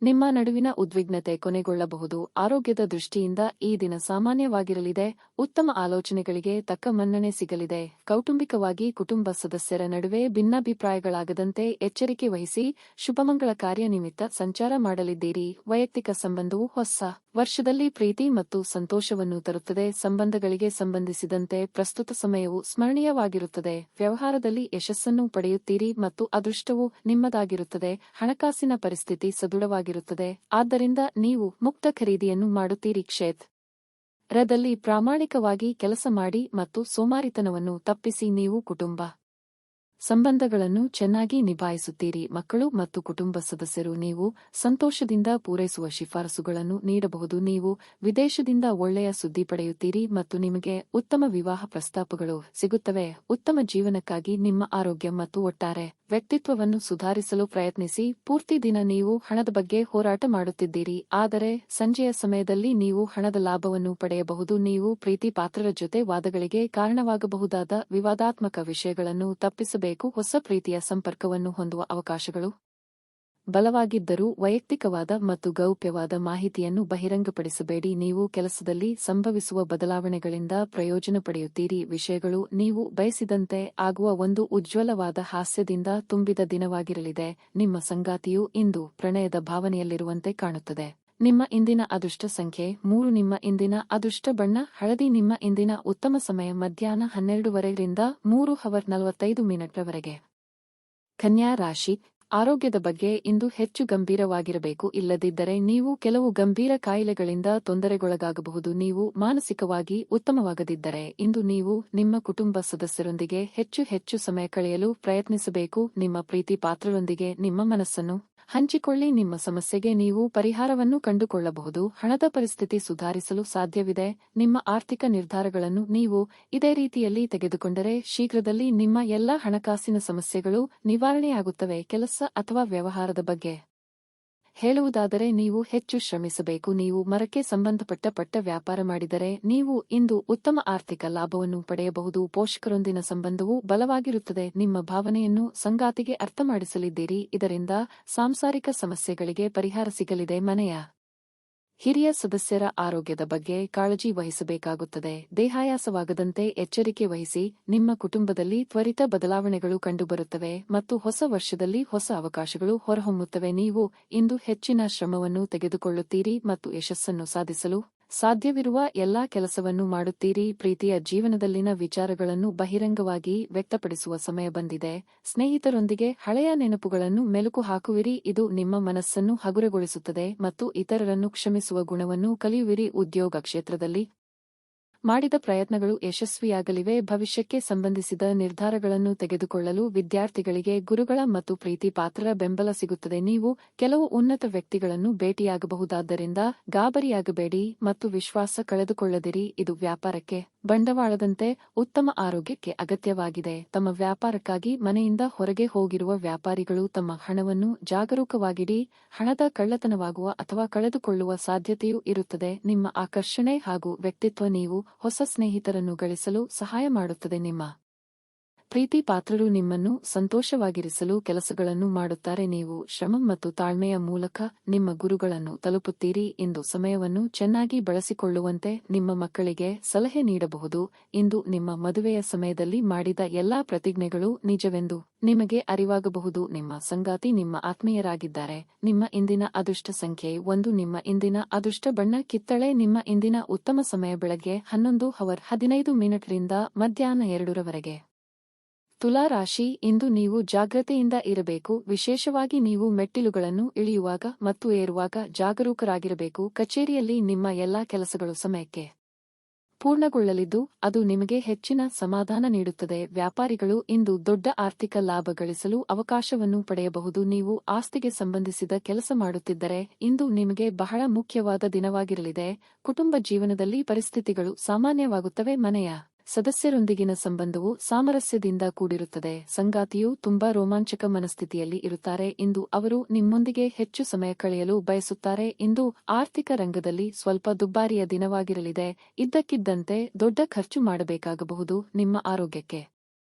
ನಿಮ್ಮ ನಡುವಿನ ಉದ್ವಿಗ್ನತೆ ಕೊನೆಗೊಳ್ಳಬಹುದು. ಆರೋಗ್ಯದ ದೃಷ್ಟಿಯಿಂದ ಈ ದಿನ ಸಾಮಾನ್ಯವಾಗಿರಲಿದೆ. ಉತ್ತಮ ಆಲೋಚನೆಗಳಿಗೆ ತಕ್ಕ ಮನ್ನಣೆ ಸಿಗಲಿದೆ. ಕೌಟುಂಬಿಕವಾಗಿ ಕುಟುಂಬ ಸದಸ್ಯರ ನಡುವೆ ಭಿನ್ನಾಭಿಪ್ರಾಯಗಳಾಗದಂತೆ ಎಚ್ಚರಿಕೆ ವಹಿಸಿ. ಶುಭಮಂಗಳ ಕಾರ್ಯ ನಿಮಿತ್ತ ಸಂಚಾರ ಮಾಡಲಿದ್ದೀರಿ. ವೈಯಕ್ತಿಕ ಸಂಬಂಧವು ಹೊಸ ವರ್ಷದಲ್ಲಿ ಪ್ರೀತಿ ಮತ್ತು ಸಂತೋಷವನ್ನು ತರುತ್ತದೆ. ಸಂಬಂಧಗಳಿಗೆ ಸಂಬಂಧಿಸಿದಂತೆ ಪ್ರಸ್ತುತ ಸಮಯವು ಸ್ಮರಣೀಯವಾಗಿರುತ್ತದೆ. ವ್ಯವಹಾರದಲ್ಲಿ ಯಶಸ್ಸನ್ನು ಪಡೆಯುತ್ತೀರಿ ಮತ್ತು ಅದೃಷ್ಟವು ನಿಮ್ಮದಾಗಿರುತ್ತದೆ. ಹಣಕಾಸಿನ ಪರಿಸ್ಥಿತಿ ಸದೃಢವಾಗಿರುತ್ತದೆ. ಆದ್ದರಿಂದ ನೀವು ಮುಕ್ತ ಖರೀದಿಯನ್ನು ಮಾಡುತ್ತೀರಿ. ಕ್ಷೇತ್ರದಲ್ಲಿ ಪ್ರಾಮಾಣಿಕವಾಗಿ ಕೆಲಸ ಮಾಡಿ ಮತ್ತು ಸೋಮಾರಿತನವನ್ನು ತಪ್ಪಿಸಿ. ನೀವು ಕುಟುಂಬ ಸಂಬಂಧಗಳನ್ನು ಚೆನ್ನಾಗಿ ನಿಭಾಯಿಸುತ್ತೀರಿ. ಮಕ್ಕಳು ಮತ್ತು ಕುಟುಂಬ ಸದಸ್ಯರು ನೀವು ಸಂತೋಷದಿಂದ ಪೂರೈಸುವ ಶಿಫಾರಸುಗಳನ್ನು ನೀಡಬಹುದು. ನೀವು ವಿದೇಶದಿಂದ ಒಳ್ಳೆಯ ಸುದ್ದಿ ಪಡೆಯುತ್ತೀರಿ ಮತ್ತು ನಿಮಗೆ ಉತ್ತಮ ವಿವಾಹ ಪ್ರಸ್ತಾಪಗಳು ಸಿಗುತ್ತವೆ. ಉತ್ತಮ ಜೀವನಕ್ಕಾಗಿ ನಿಮ್ಮ ಆರೋಗ್ಯ ಮತ್ತು ಒಟ್ಟಾರೆ ವ್ಯಕ್ತಿತ್ವವನ್ನು ಸುಧಾರಿಸಲು ಪ್ರಯತ್ನಿಸಿ. ಪೂರ್ತಿ ದಿನ ನೀವು ಹಣದ ಬಗ್ಗೆ ಹೋರಾಟ ಮಾಡುತ್ತಿದ್ದೀರಿ, ಆದರೆ ಸಂಜೆಯ ಸಮಯದಲ್ಲಿ ನೀವು ಹಣದ ಲಾಭವನ್ನು ಪಡೆಯಬಹುದು. ನೀವು ಪ್ರೀತಿ ಪಾತ್ರರ ಜೊತೆ ವಾದಗಳಿಗೆ ಕಾರಣವಾಗಬಹುದಾದ ವಿವಾದಾತ್ಮಕ ವಿಷಯಗಳನ್ನು ತಪ್ಪಿಸಬೇಕು. ಹೊಸ ಪ್ರೀತಿಯ ಸಂಪರ್ಕವನ್ನು ಹೊಂದುವ ಅವಕಾಶಗಳು ಬಲವಾಗಿದ್ದರೂ ವೈಯಕ್ತಿಕವಾದ ಮತ್ತು ಗೌಪ್ಯವಾದ ಮಾಹಿತಿಯನ್ನು ಬಹಿರಂಗಪಡಿಸಬೇಡಿ. ನೀವು ಕೆಲಸದಲ್ಲಿ ಸಂಭವಿಸುವ ಬದಲಾವಣೆಗಳಿಂದ ಪ್ರಯೋಜನ ಪಡೆಯುತ್ತೀರಿ. ವಿಷಯಗಳು ನೀವು ಬಯಸಿದಂತೆ ಆಗುವ ಒಂದು ಉಜ್ವಲವಾದ ಹಾಸ್ಯದಿಂದ ತುಂಬಿದ ದಿನವಾಗಿರಲಿದೆ. ನಿಮ್ಮ ಸಂಗಾತಿಯು ಇಂದು ಪ್ರಣಯದ ಭಾವನೆಯಲ್ಲಿರುವಂತೆ ಕಾಣುತ್ತದೆ. ನಿಮ್ಮ ಇಂದಿನ ಅದೃಷ್ಟ ಸಂಖ್ಯೆ 3. ನಿಮ್ಮ ಇಂದಿನ ಅದೃಷ್ಟ ಬಣ್ಣ ಹಳದಿ. ನಿಮ್ಮ ಇಂದಿನ ಉತ್ತಮ ಸಮಯ ಮಧ್ಯಾಹ್ನ 12:00 ರಿಂದ 3:45 ಕನ್ಯಾ ರಾಶಿ. ಆರೋಗ್ಯದ ಬಗ್ಗೆ ಇಂದು ಹೆಚ್ಚು ಗಂಭೀರವಾಗಿರಬೇಕು. ಇಲ್ಲದಿದ್ದರೆ ನೀವು ಕೆಲವು ಗಂಭೀರ ಕಾಯಿಲೆಗಳಿಂದ ತೊಂದರೆಗೊಳಗಾಗಬಹುದು. ನೀವು ಮಾನಸಿಕವಾಗಿ ಉತ್ತಮವಾಗದಿದ್ದರೆ ಇಂದು ನೀವು ನಿಮ್ಮ ಕುಟುಂಬ ಸದಸ್ಯರೊಂದಿಗೆ ಹೆಚ್ಚು ಸಮಯ ಕಳೆಯಲು ಪ್ರಯತ್ನಿಸಬೇಕು. ನಿಮ್ಮ ಪ್ರೀತಿ ಪಾತ್ರರೊಂದಿಗೆ ನಿಮ್ಮ ಮನಸ್ಸನ್ನು ಹಂಚಿಕೊಳ್ಳಿ. ನಿಮ್ಮ ಸಮಸ್ಯೆಗೆ ನೀವು ಪರಿಹಾರವನ್ನು ಕಂಡುಕೊಳ್ಳಬಹುದು. ಹಣದ ಪರಿಸ್ಥಿತಿ ಸುಧಾರಿಸಲು ಸಾಧ್ಯವಿದೆ. ನಿಮ್ಮ ಆರ್ಥಿಕ ನಿರ್ಧಾರಗಳನ್ನು ನೀವು ಇದೇ ರೀತಿಯಲ್ಲಿ ತೆಗೆದುಕೊಂಡರೆ ಶೀಘ್ರದಲ್ಲಿ ನಿಮ್ಮ ಎಲ್ಲ ಹಣಕಾಸಿನ ಸಮಸ್ಯೆಗಳು ನಿವಾರಣೆಯಾಗುತ್ತವೆ. ಕೆಲಸ ಅಥವಾ ವ್ಯವಹಾರದ ಬಗ್ಗೆ ಹೇಳುವುದಾದರೆ ನೀವು ಹೆಚ್ಚು ಶ್ರಮಿಸಬೇಕು. ನೀವು ಮರಕ್ಕೆ ಸಂಬಂಧಪಟ್ಟ ವ್ಯಾಪಾರ ಮಾಡಿದರೆ ನೀವು ಇಂದು ಉತ್ತಮ ಆರ್ಥಿಕ ಲಾಭವನ್ನು ಪಡೆಯಬಹುದು. ಪೋಷಕರೊಂದಿನ ಸಂಬಂಧವು ಬಲವಾಗಿರುತ್ತದೆ. ನಿಮ್ಮ ಭಾವನೆಯನ್ನು ಸಂಗಾತಿಗೆ ಅರ್ಥಮಾಡಿಸಲಿದ್ದೀರಿ. ಇದರಿಂದ ಸಾಂಸಾರಿಕ ಸಮಸ್ಯೆಗಳಿಗೆ ಪರಿಹಾರ ಸಿಗಲಿದೆ. ಮನೆಯ ಹಿರಿಯ ಸದಸ್ಯರ ಆರೋಗ್ಯದ ಬಗ್ಗೆ ಕಾಳಜಿ ವಹಿಸಬೇಕಾಗುತ್ತದೆ. ದೇಹಾಯಾಸವಾಗದಂತೆ ಎಚ್ಚರಿಕೆ ವಹಿಸಿ. ನಿಮ್ಮ ಕುಟುಂಬದಲ್ಲಿ ತ್ವರಿತ ಬದಲಾವಣೆಗಳು ಕಂಡುಬರುತ್ತವೆ ಮತ್ತು ಹೊಸ ವರ್ಷದಲ್ಲಿ ಹೊಸ ಅವಕಾಶಗಳು ಹೊರಹೊಮ್ಮುತ್ತವೆ. ನೀವು ಇಂದು ಹೆಚ್ಚಿನ ಶ್ರಮವನ್ನು ತೆಗೆದುಕೊಳ್ಳುತ್ತೀರಿ ಮತ್ತು ಯಶಸ್ಸನ್ನು ಸಾಧಿಸಲು ಸಾಧ್ಯವಿರುವ ಎಲ್ಲಾ ಕೆಲಸವನ್ನು ಮಾಡುತ್ತೀರಿ. ಪ್ರೀತಿಯ ಜೀವನದಲ್ಲಿನ ವಿಚಾರಗಳನ್ನು ಬಹಿರಂಗವಾಗಿ ವ್ಯಕ್ತಪಡಿಸುವ ಸಮಯ ಬಂದಿದೆ. ಸ್ನೇಹಿತರೊಂದಿಗೆ ಹಳೆಯ ನೆನಪುಗಳನ್ನು ಮೆಲುಕು ಹಾಕುವಿರಿ. ಇದು ನಿಮ್ಮ ಮನಸ್ಸನ್ನು ಹಗುರಗೊಳಿಸುತ್ತದೆ ಮತ್ತು ಇತರರನ್ನು ಕ್ಷಮಿಸುವ ಗುಣವನ್ನು ಕಲಿಯುವಿರಿ. ಉದ್ಯೋಗ ಕ್ಷೇತ್ರದಲ್ಲಿ ಮಾಡಿದ ಪ್ರಯತ್ನಗಳು ಯಶಸ್ವಿಯಾಗಲಿವೆ. ಭವಿಷ್ಯಕ್ಕೆ ಸಂಬಂಧಿಸಿದ ನಿರ್ಧಾರಗಳನ್ನು ತೆಗೆದುಕೊಳ್ಳಲು ವಿದ್ಯಾರ್ಥಿಗಳಿಗೆ ಗುರುಗಳ ಮತ್ತು ಪ್ರೀತಿ ಪಾತ್ರರ ಬೆಂಬಲ ಸಿಗುತ್ತದೆ. ನೀವು ಕೆಲವು ಉನ್ನತ ವ್ಯಕ್ತಿಗಳನ್ನು ಭೇಟಿಯಾಗಬಹುದಾದ್ದರಿಂದ ಗಾಬರಿಯಾಗಬೇಡಿ ಮತ್ತು ವಿಶ್ವಾಸ ಕಳೆದುಕೊಳ್ಳದಿರಿ. ಇದು ವ್ಯಾಪಾರಕ್ಕೆ ಬಂಡವಾಳದಂತೆ ಉತ್ತಮ ಆರೋಗ್ಯಕ್ಕೆ ಅಗತ್ಯವಾಗಿದೆ. ತಮ್ಮ ವ್ಯಾಪಾರಕ್ಕಾಗಿ ಮನೆಯಿಂದ ಹೊರಗೆ ಹೋಗಿರುವ ವ್ಯಾಪಾರಿಗಳು ತಮ್ಮ ಹಣವನ್ನು ಜಾಗರೂಕವಾಗಿಡಿ. ಹಣದ ಕಳ್ಳತನವಾಗುವ ಅಥವಾ ಕಳೆದುಕೊಳ್ಳುವ ಸಾಧ್ಯತೆಯೂ ಇರುತ್ತದೆ. ನಿಮ್ಮ ಆಕರ್ಷಣೆ ಹಾಗೂ ವ್ಯಕ್ತಿತ್ವ ನೀವು ಹೊಸ ಸ್ನೇಹಿತರನ್ನು ಗಳಿಸಲು ಸಹಾಯ ಮಾಡುತ್ತದೆ. ನಿಮ್ಮ ಪ್ರೀತಿ ಪಾತ್ರರು ನಿಮ್ಮನ್ನು ಸಂತೋಷವಾಗಿರಿಸಲು ಕೆಲಸಗಳನ್ನು ಮಾಡುತ್ತಾರೆ. ನೀವು ಶ್ರಮ ಮತ್ತು ತಾಳ್ಮೆಯ ಮೂಲಕ ನಿಮ್ಮ ಗುರುಗಳನ್ನು ತಲುಪುತ್ತೀರಿ. ಇಂದು ಸಮಯವನ್ನು ಚೆನ್ನಾಗಿ ಬಳಸಿಕೊಳ್ಳುವಂತೆ ನಿಮ್ಮ ಮಕ್ಕಳಿಗೆ ಸಲಹೆ ನೀಡಬಹುದು. ಇಂದು ನಿಮ್ಮ ಮದುವೆಯ ಸಮಯದಲ್ಲಿ ಮಾಡಿದ ಎಲ್ಲಾ ಪ್ರತಿಜ್ಞೆಗಳು ನಿಜವೆಂದು ನಿಮಗೆ ಅರಿವಾಗಬಹುದು. ನಿಮ್ಮ ಸಂಗಾತಿ ನಿಮ್ಮ ಆತ್ಮೀಯರಾಗಿದ್ದಾರೆ. ನಿಮ್ಮ ಇಂದಿನ ಅದೃಷ್ಟ ಸಂಖ್ಯೆ 1. ನಿಮ್ಮ ಇಂದಿನ ಅದೃಷ್ಟ ಬಣ್ಣ ಕಿತ್ತಳೆ. ನಿಮ್ಮ ಇಂದಿನ ಉತ್ತಮ ಸಮಯ ಬೆಳಗ್ಗೆ 11:15 ರಿಂದ ಮಧ್ಯಾಹ್ನ 2:00 ತುಲಾ ರಾಶಿ. ಇಂದು ನೀವು ಜಾಗ್ರತೆಯಿಂದ ಇರಬೇಕು. ವಿಶೇಷವಾಗಿ ನೀವು ಮೆಟ್ಟಿಲುಗಳನ್ನು ಇಳಿಯುವಾಗ ಮತ್ತು ಏರುವಾಗ ಜಾಗರೂಕರಾಗಿರಬೇಕು. ಕಚೇರಿಯಲ್ಲಿ ನಿಮ್ಮ ಎಲ್ಲಾ ಕೆಲಸಗಳು ಸಮಯಕ್ಕೆ ಪೂರ್ಣಗೊಳ್ಳಲಿದ್ದು ಅದು ನಿಮಗೆ ಹೆಚ್ಚಿನ ಸಮಾಧಾನ ನೀಡುತ್ತದೆ. ವ್ಯಾಪಾರಿಗಳು ಇಂದು ದೊಡ್ಡ ಆರ್ಥಿಕ ಲಾಭ ಗಳಿಸಲು ಅವಕಾಶವನ್ನು ಪಡೆಯಬಹುದು. ನೀವು ಆಸ್ತಿಗೆ ಸಂಬಂಧಿಸಿದ ಕೆಲಸ ಮಾಡುತ್ತಿದ್ದರೆ ಇಂದು ನಿಮಗೆ ಬಹಳ ಮುಖ್ಯವಾದ ದಿನವಾಗಿರಲಿದೆ. ಕುಟುಂಬ ಜೀವನದಲ್ಲಿ ಪರಿಸ್ಥಿತಿಗಳು ಸಾಮಾನ್ಯವಾಗುತ್ತವೆ. ಮನೆಯ ಸದಸ್ಯರೊಂದಿಗಿನ ಸಂಬಂಧವು ಸಾಮರಸ್ಯದಿಂದ ಕೂಡಿರುತ್ತದೆ. ಸಂಗಾತಿಯು ತುಂಬಾ ರೋಮಾಂಚಕ ಮನಸ್ಥಿತಿಯಲ್ಲಿ ಇರುತ್ತಾರೆ ಇಂದು ಅವರು ನಿಮ್ಮೊಂದಿಗೆ ಹೆಚ್ಚು ಸಮಯ ಕಳೆಯಲು ಬಯಸುತ್ತಾರೆ. ಇಂದು ಆರ್ಥಿಕ ರಂಗದಲ್ಲಿ ಸ್ವಲ್ಪ ದುಬಾರಿಯ ದಿನವಾಗಿರಲಿದೆ. ಇದ್ದಕ್ಕಿದ್ದಂತೆ ದೊಡ್ಡ ಖರ್ಚು ಮಾಡಬೇಕಾಗಬಹುದು. ನಿಮ್ಮ ಆರೋಗ್ಯಕ್ಕೆ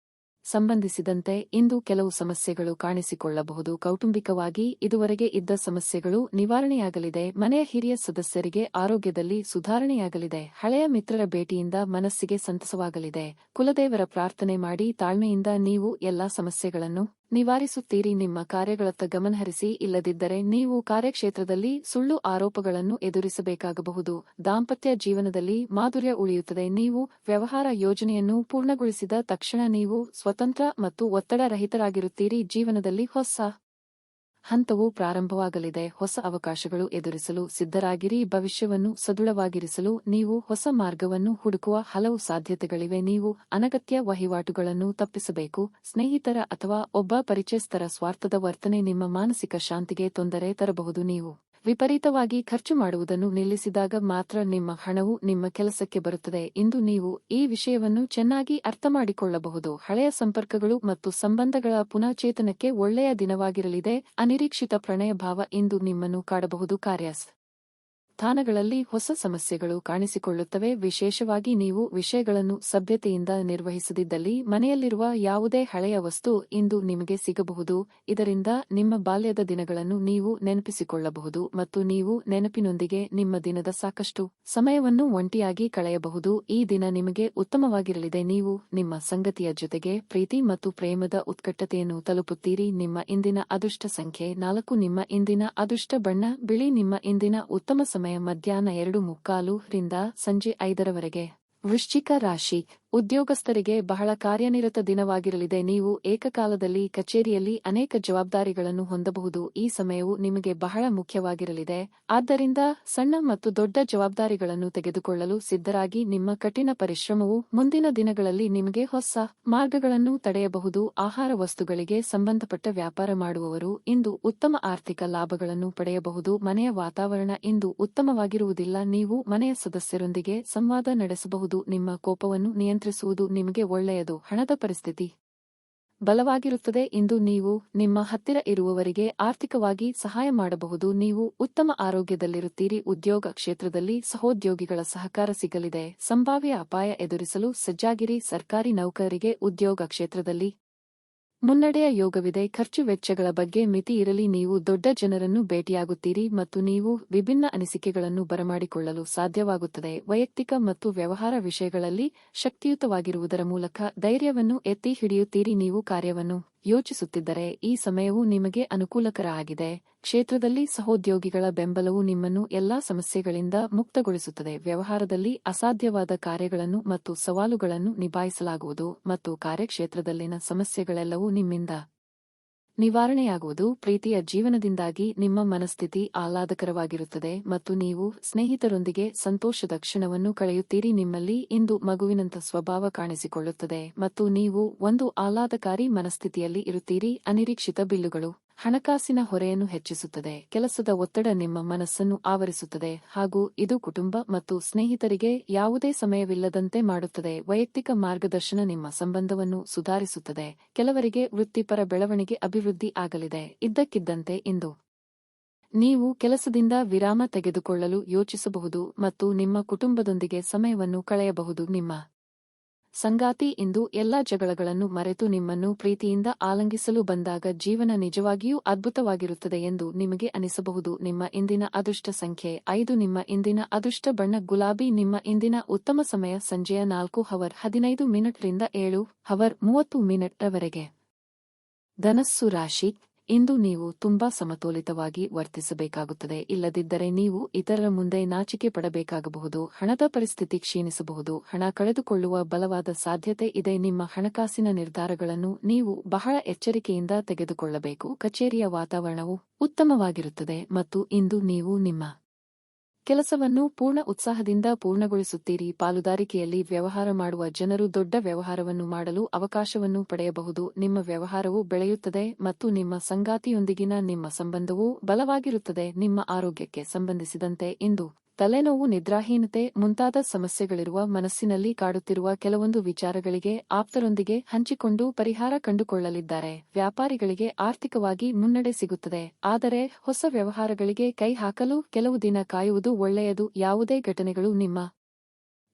ಸಂಬಂಧಿಸಿದಂತೆ ಇಂದು ಕೆಲವು ಸಮಸ್ಯೆಗಳು ಕಾಣಿಸಿಕೊಳ್ಳಬಹುದು. ಕೌಟುಂಬಿಕವಾಗಿ ಇದುವರೆಗೆ ಇದ್ದ ಸಮಸ್ಯೆಗಳು ನಿವಾರಣೆಯಾಗಲಿದೆ. ಮನೆಯ ಹಿರಿಯ ಸದಸ್ಯರಿಗೆ ಆರೋಗ್ಯದಲ್ಲಿ ಸುಧಾರಣೆಯಾಗಲಿದೆ. ಹಳೆಯ ಮಿತ್ರರ ಭೇಟಿಯಿಂದ ಮನಸ್ಸಿಗೆ ಸಂತಸವಾಗಲಿದೆ. ಕುಲದೇವರ ಪ್ರಾರ್ಥನೆ ಮಾಡಿ ತಾಳ್ಮೆಯಿಂದ ನೀವು ಎಲ್ಲಾ ಸಮಸ್ಯೆಗಳನ್ನು ನಿವಾರಿಸುತ್ತೀರಿ. ನಿಮ್ಮ ಕಾರ್ಯಗಳತ್ತ ಗಮನಹರಿಸಿ. ಇಲ್ಲದಿದ್ದರೆ ನೀವು ಕಾರ್ಯಕ್ಷೇತ್ರದಲ್ಲಿ ಸುಳ್ಳು ಆರೋಪಗಳನ್ನು ಎದುರಿಸಬೇಕಾಗಬಹುದು. ದಾಂಪತ್ಯ ಜೀವನದಲ್ಲಿ ಮಾಧುರ್ಯ ಉಳಿಯುತ್ತದೆ. ನೀವು ವ್ಯವಹಾರ ಯೋಜನೆಯನ್ನು ಪೂರ್ಣಗೊಳಿಸಿದ ತಕ್ಷಣ ನೀವು ಸ್ವತಂತ್ರ ಮತ್ತು ಒತ್ತಡ ರಹಿತರಾಗಿರುತ್ತೀರಿ. ಜೀವನದಲ್ಲಿ ಹೊಸ ಹಂತವು ಪ್ರಾರಂಭವಾಗಲಿದೆ. ಹೊಸ ಅವಕಾಶಗಳು ಎದುರಿಸಲು ಸಿದ್ಧರಾಗಿರಿ. ಭವಿಷ್ಯವನ್ನು ಸದೃಢವಾಗಿರಿಸಲು ನೀವು ಹೊಸ ಮಾರ್ಗವನ್ನು ಹುಡುಕುವ ಹಲವು ಸಾಧ್ಯತೆಗಳಿವೆ. ನೀವು ಅನಗತ್ಯ ವಹಿವಾಟುಗಳನ್ನು ತಪ್ಪಿಸಬೇಕು. ಸ್ನೇಹಿತರ ಅಥವಾ ಒಬ್ಬ ಪರಿಚಯಸ್ಥರ ಸ್ವಾರ್ಥದ ವರ್ತನೆ ನಿಮ್ಮ ಮಾನಸಿಕ ಶಾಂತಿಗೆ ತೊಂದರೆ ತರಬಹುದು. ನೀವು ವಿಪರೀತವಾಗಿ ಖರ್ಚು ಮಾಡುವುದನ್ನು ನಿಲ್ಲಿಸಿದಾಗ ಮಾತ್ರ ನಿಮ್ಮ ಹಣವು ನಿಮ್ಮ ಕೆಲಸಕ್ಕೆ ಬರುತ್ತದೆ. ಇಂದು ನೀವು ಈ ವಿಷಯವನ್ನು ಚೆನ್ನಾಗಿ ಅರ್ಥಮಾಡಿಕೊಳ್ಳಬಹುದು. ಹಳೆಯ ಸಂಪರ್ಕಗಳು ಮತ್ತು ಸಂಬಂಧಗಳ ಪುನಶ್ಚೇತನಕ್ಕೆ ಒಳ್ಳೆಯ ದಿನವಾಗಿರಲಿದೆ. ಅನಿರೀಕ್ಷಿತ ಪ್ರಣಯ ಭಾವ ಇಂದು ನಿಮ್ಮನ್ನು ಕಾಡಬಹುದು. ಸ್ಥಾನಗಳಲ್ಲಿ ಹೊಸ ಸಮಸ್ಯೆಗಳು ಕಾಣಿಸಿಕೊಳ್ಳುತ್ತವೆ. ವಿಶೇಷವಾಗಿ ನೀವು ವಿಷಯಗಳನ್ನು ಸಭ್ಯತೆಯಿಂದ ನಿರ್ವಹಿಸದಿದ್ದಲ್ಲಿ ಮನೆಯಲ್ಲಿರುವ ಯಾವುದೇ ಹಳೆಯ ವಸ್ತು ಇಂದು ನಿಮಗೆ ಸಿಗಬಹುದು. ಇದರಿಂದ ನಿಮ್ಮ ಬಾಲ್ಯದ ದಿನಗಳನ್ನು ನೀವು ನೆನಪಿಸಿಕೊಳ್ಳಬಹುದು ಮತ್ತು ನೀವು ನೆನಪಿನೊಂದಿಗೆ ನಿಮ್ಮ ದಿನದ ಸಾಕಷ್ಟು ಸಮಯವನ್ನು ಒಂಟಿಯಾಗಿ ಕಳೆಯಬಹುದು. ಈ ದಿನ ನಿಮಗೆ ಉತ್ತಮವಾಗಿರಲಿದೆ. ನೀವು ನಿಮ್ಮ ಸಂಗತಿಯ ಜೊತೆಗೆ ಪ್ರೀತಿ ಮತ್ತು ಪ್ರೇಮದ ಉತ್ಕಟತೆಯನ್ನು ತಲುಪುತ್ತೀರಿ. ನಿಮ್ಮ ಇಂದಿನ ಅದೃಷ್ಟ ಸಂಖ್ಯೆ 4. ನಿಮ್ಮ ಇಂದಿನ ಅದೃಷ್ಟ ಬಣ್ಣ ಬಿಳಿ. ನಿಮ್ಮ ಇಂದಿನ ಉತ್ತಮ ಸಮಯ ಮಧ್ಯಾಹ್ನ 2:45 ರಿಂದ ಸಂಜೆ 5ರವರೆಗೆ. ವೃಶ್ಚಿಕ ರಾಶಿ. ಉದ್ಯೋಗಸ್ಥರಿಗೆ ಬಹಳ ಕಾರ್ಯನಿರತ ದಿನವಾಗಿರಲಿದೆ. ನೀವು ಏಕಕಾಲದಲ್ಲಿ ಕಚೇರಿಯಲ್ಲಿ ಅನೇಕ ಜವಾಬ್ದಾರಿಗಳನ್ನು ಹೊಂದಬಹುದು. ಈ ಸಮಯವು ನಿಮಗೆ ಬಹಳ ಮುಖ್ಯವಾಗಿರಲಿದೆ. ಆದ್ದರಿಂದ ಸಣ್ಣ ಮತ್ತು ದೊಡ್ಡ ಜವಾಬ್ದಾರಿಗಳನ್ನು ತೆಗೆದುಕೊಳ್ಳಲು ಸಿದ್ಧರಾಗಿ. ನಿಮ್ಮ ಕಠಿಣ ಪರಿಶ್ರಮವು ಮುಂದಿನ ದಿನಗಳಲ್ಲಿ ನಿಮಗೆ ಹೊಸ ಮಾರ್ಗಗಳನ್ನು ತಡೆಯಬಹುದು. ಆಹಾರ ವಸ್ತುಗಳಿಗೆ ಸಂಬಂಧಪಟ್ಟ ವ್ಯಾಪಾರ ಮಾಡುವವರು ಇಂದು ಉತ್ತಮ ಆರ್ಥಿಕ ಲಾಭಗಳನ್ನು ಪಡೆಯಬಹುದು. ಮನೆಯ ವಾತಾವರಣ ಇಂದು ಉತ್ತಮವಾಗಿರುವುದಿಲ್ಲ. ನೀವು ಮನೆಯ ಸದಸ್ಯರೊಂದಿಗೆ ಸಂವಾದ ನಡೆಸಬಹುದು. ನಿಮ್ಮ ಕೋಪವನ್ನು ನಿಯಂತ್ರಿಸುವುದು ನಿಮಗೆ ಒಳ್ಳೆಯದು. ಹಣದ ಪರಿಸ್ಥಿತಿ ಬಲವಾಗಿರುತ್ತದೆ. ಇಂದು ನೀವು ನಿಮ್ಮ ಹತ್ತಿರ ಇರುವವರಿಗೆ ಆರ್ಥಿಕವಾಗಿ ಸಹಾಯ ಮಾಡಬಹುದು. ನೀವು ಉತ್ತಮ ಆರೋಗ್ಯದಲ್ಲಿರುತ್ತೀರಿ. ಉದ್ಯೋಗ ಕ್ಷೇತ್ರದಲ್ಲಿ ಸಹೋದ್ಯೋಗಿಗಳ ಸಹಕಾರ ಸಿಗಲಿದೆ. ಸಂಭಾವ್ಯ ಅಪಾಯ ಎದುರಿಸಲು ಸಜ್ಜಾಗಿರಿ. ಸರ್ಕಾರಿ ನೌಕರರಿಗೆ ಉದ್ಯೋಗ ಕ್ಷೇತ್ರದಲ್ಲಿ ಮುನ್ನಡೆಯ ಯೋಗವಿದೆ. ಖರ್ಚು ವೆಚ್ಚಗಳ ಬಗ್ಗೆ ಮಿತಿ ಇರಲಿ. ನೀವು ದೊಡ್ಡ ಜನರನ್ನು ಭೇಟಿಯಾಗುತ್ತೀರಿ ಮತ್ತು ನೀವು ವಿಭಿನ್ನ ಅನಿಸಿಕೆಗಳನ್ನು ಬರಮಾಡಿಕೊಳ್ಳಲು ಸಾಧ್ಯವಾಗುತ್ತದೆ. ವೈಯಕ್ತಿಕ ಮತ್ತು ವ್ಯವಹಾರ ವಿಷಯಗಳಲ್ಲಿ ಶಕ್ತಿಯುತವಾಗಿರುವುದರ ಮೂಲಕ ಧೈರ್ಯವನ್ನು ಎತ್ತಿ ಹಿಡಿಯುತ್ತೀರಿ. ನೀವು ಕಾರ್ಯವನ್ನು ಯೋಚಿಸುತ್ತಿದ್ದರೆ ಈ ಸಮಯವು ನಿಮಗೆ ಅನುಕೂಲಕರ ಆಗಿದೆ. ಕ್ಷೇತ್ರದಲ್ಲಿ ಸಹೋದ್ಯೋಗಿಗಳ ಬೆಂಬಲವು ನಿಮ್ಮನ್ನು ಎಲ್ಲಾ ಸಮಸ್ಯೆಗಳಿಂದ ಮುಕ್ತಗೊಳಿಸುತ್ತದೆ. ವ್ಯವಹಾರದಲ್ಲಿ ಅಸಾಧ್ಯವಾದ ಕಾರ್ಯಗಳನ್ನು ಮತ್ತು ಸವಾಲುಗಳನ್ನು ನಿಭಾಯಿಸಲಾಗುವುದು ಮತ್ತು ಕಾರ್ಯಕ್ಷೇತ್ರದಲ್ಲಿನ ಸಮಸ್ಯೆಗಳೆಲ್ಲವೂ ನಿಮ್ಮಿಂದ ನಿವಾರಣೆಯಾಗುವುದು. ಪ್ರೀತಿಯ ಜೀವನದಿಂದಾಗಿ ನಿಮ್ಮ ಮನಸ್ಥಿತಿ ಆಹ್ಲಾದಕರವಾಗಿರುತ್ತದೆ ಮತ್ತು ನೀವು ಸ್ನೇಹಿತರೊಂದಿಗೆ ಸಂತೋಷದ ಕ್ಷಣವನ್ನು ಕಳೆಯುತ್ತೀರಿ. ನಿಮ್ಮಲ್ಲಿ ಇಂದು ಮಗುವಿನಂಥ ಸ್ವಭಾವ ಕಾಣಿಸಿಕೊಳ್ಳುತ್ತದೆ ಮತ್ತು ನೀವು ಒಂದು ಆಹ್ಲಾದಕಾರಿ ಮನಸ್ಥಿತಿಯಲ್ಲಿ ಇರುತ್ತೀರಿ. ಅನಿರೀಕ್ಷಿತ ಬಿಲ್ಲುಗಳು ಹಣಕಾಸಿನ ಹೊರೆಯನ್ನು ಹೆಚ್ಚಿಸುತ್ತದೆ. ಕೆಲಸದ ಒತ್ತಡ ನಿಮ್ಮ ಮನಸ್ಸನ್ನು ಆವರಿಸುತ್ತದೆ ಹಾಗೂ ಇದು ಕುಟುಂಬ ಮತ್ತು ಸ್ನೇಹಿತರಿಗೆ ಯಾವುದೇ ಸಮಯವಿಲ್ಲದಂತೆ ಮಾಡುತ್ತದೆ. ವೈಯಕ್ತಿಕ ಮಾರ್ಗದರ್ಶನ ನಿಮ್ಮ ಸಂಬಂಧವನ್ನು ಸುಧಾರಿಸುತ್ತದೆ. ಕೆಲವರಿಗೆ ವೃತ್ತಿಪರ ಬೆಳವಣಿಗೆ ಅಭಿವೃದ್ಧಿ ಆಗಲಿದೆ. ಇದ್ದಕ್ಕಿದ್ದಂತೆ ಇಂದು ನೀವು ಕೆಲಸದಿಂದ ವಿರಾಮ ತೆಗೆದುಕೊಳ್ಳಲು ಯೋಚಿಸಬಹುದು ಮತ್ತು ನಿಮ್ಮ ಕುಟುಂಬದೊಂದಿಗೆ ಸಮಯವನ್ನು ಕಳೆಯಬಹುದು. ನಿಮ್ಮ ಸಂಗಾತಿ ಇಂದು ಎಲ್ಲಾ ಜಗಳಗಳನ್ನು ಮರೆತು ನಿಮ್ಮನ್ನು ಪ್ರೀತಿಯಿಂದ ಆಲಿಂಗಿಸಲು ಬಂದಾಗ ಜೀವನ ನಿಜವಾಗಿಯೂ ಅದ್ಭುತವಾಗಿರುತ್ತದೆ ಎಂದು ನಿಮಗೆ ಅನಿಸಬಹುದು. ನಿಮ್ಮ ಇಂದಿನ ಅದೃಷ್ಟ ಸಂಖ್ಯೆ 5. ನಿಮ್ಮ ಇಂದಿನ ಅದೃಷ್ಟ ಬಣ್ಣ ಗುಲಾಬಿ. ನಿಮ್ಮ ಇಂದಿನ ಉತ್ತಮ ಸಮಯ ಸಂಜೆಯ 4:15 ರಿಂದ 7:30 ರವರೆಗೆ. ಧನಸ್ಸು ರಾಶಿ. ಇಂದು ನೀವು ತುಂಬಾ ಸಮತೋಲಿತವಾಗಿ ವರ್ತಿಸಬೇಕಾಗುತ್ತದೆ. ಇಲ್ಲದಿದ್ದರೆ ನೀವು ಇತರರ ಮುಂದೆ ನಾಚಿಕೆ ಪಡಬೇಕಾಗಬಹುದು. ಹಣದ ಪರಿಸ್ಥಿತಿ ಕ್ಷೀಣಿಸಬಹುದು. ಹಣ ಕಳೆದುಕೊಳ್ಳುವ ಬಲವಾದ ಸಾಧ್ಯತೆ ಇದೆ. ನಿಮ್ಮ ಹಣಕಾಸಿನ ನಿರ್ಧಾರಗಳನ್ನು ನೀವು ಬಹಳ ಎಚ್ಚರಿಕೆಯಿಂದ ತೆಗೆದುಕೊಳ್ಳಬೇಕು. ಕಚೇರಿಯ ವಾತಾವರಣವು ಉತ್ತಮವಾಗಿರುತ್ತದೆ ಮತ್ತು ಇಂದು ನೀವು ನಿಮ್ಮ ಕೆಲಸವನ್ನು ಪೂರ್ಣ ಉತ್ಸಾಹದಿಂದ ಪೂರ್ಣಗೊಳಿಸುತ್ತೀರಿ. ಪಾಲುದಾರಿಕೆಯಲ್ಲಿ ವ್ಯವಹಾರ ಮಾಡುವ ಜನರು ದೊಡ್ಡ ವ್ಯವಹಾರವನ್ನು ಮಾಡಲು ಅವಕಾಶವನ್ನು ಪಡೆಯಬಹುದು. ನಿಮ್ಮ ವ್ಯವಹಾರವು ಬೆಳೆಯುತ್ತದೆ ಮತ್ತು ನಿಮ್ಮ ಸಂಗಾತಿಯೊಂದಿಗಿನ ನಿಮ್ಮ ಸಂಬಂಧವೂ ಬಲವಾಗಿರುತ್ತದೆ. ನಿಮ್ಮ ಆರೋಗ್ಯಕ್ಕೆ ಸಂಬಂಧಿಸಿದಂತೆ ಇಂದು ತಲೆನೋವು, ನಿದ್ರಾಹೀನತೆ ಮುಂತಾದ ಸಮಸ್ಯೆಗಳಿರುವ ಮನಸ್ಸಿನಲ್ಲಿ ಕಾಡುತ್ತಿರುವ ಕೆಲವೊಂದು ವಿಚಾರಗಳಿಗೆ ಆಪ್ತರೊಂದಿಗೆ ಹಂಚಿಕೊಂಡು ಪರಿಹಾರ ಕಂಡುಕೊಳ್ಳಲಿದ್ದಾರೆ. ವ್ಯಾಪಾರಿಗಳಿಗೆ ಆರ್ಥಿಕವಾಗಿ ಮುನ್ನಡೆ ಸಿಗುತ್ತದೆ. ಆದರೆ ಹೊಸ ವ್ಯವಹಾರಗಳಿಗೆ ಕೈ ಹಾಕಲು ಕೆಲವು ದಿನ ಕಾಯುವುದು ಒಳ್ಳೆಯದು. ಯಾವುದೇ ಘಟನೆಗಳು ನಿಮ್ಮ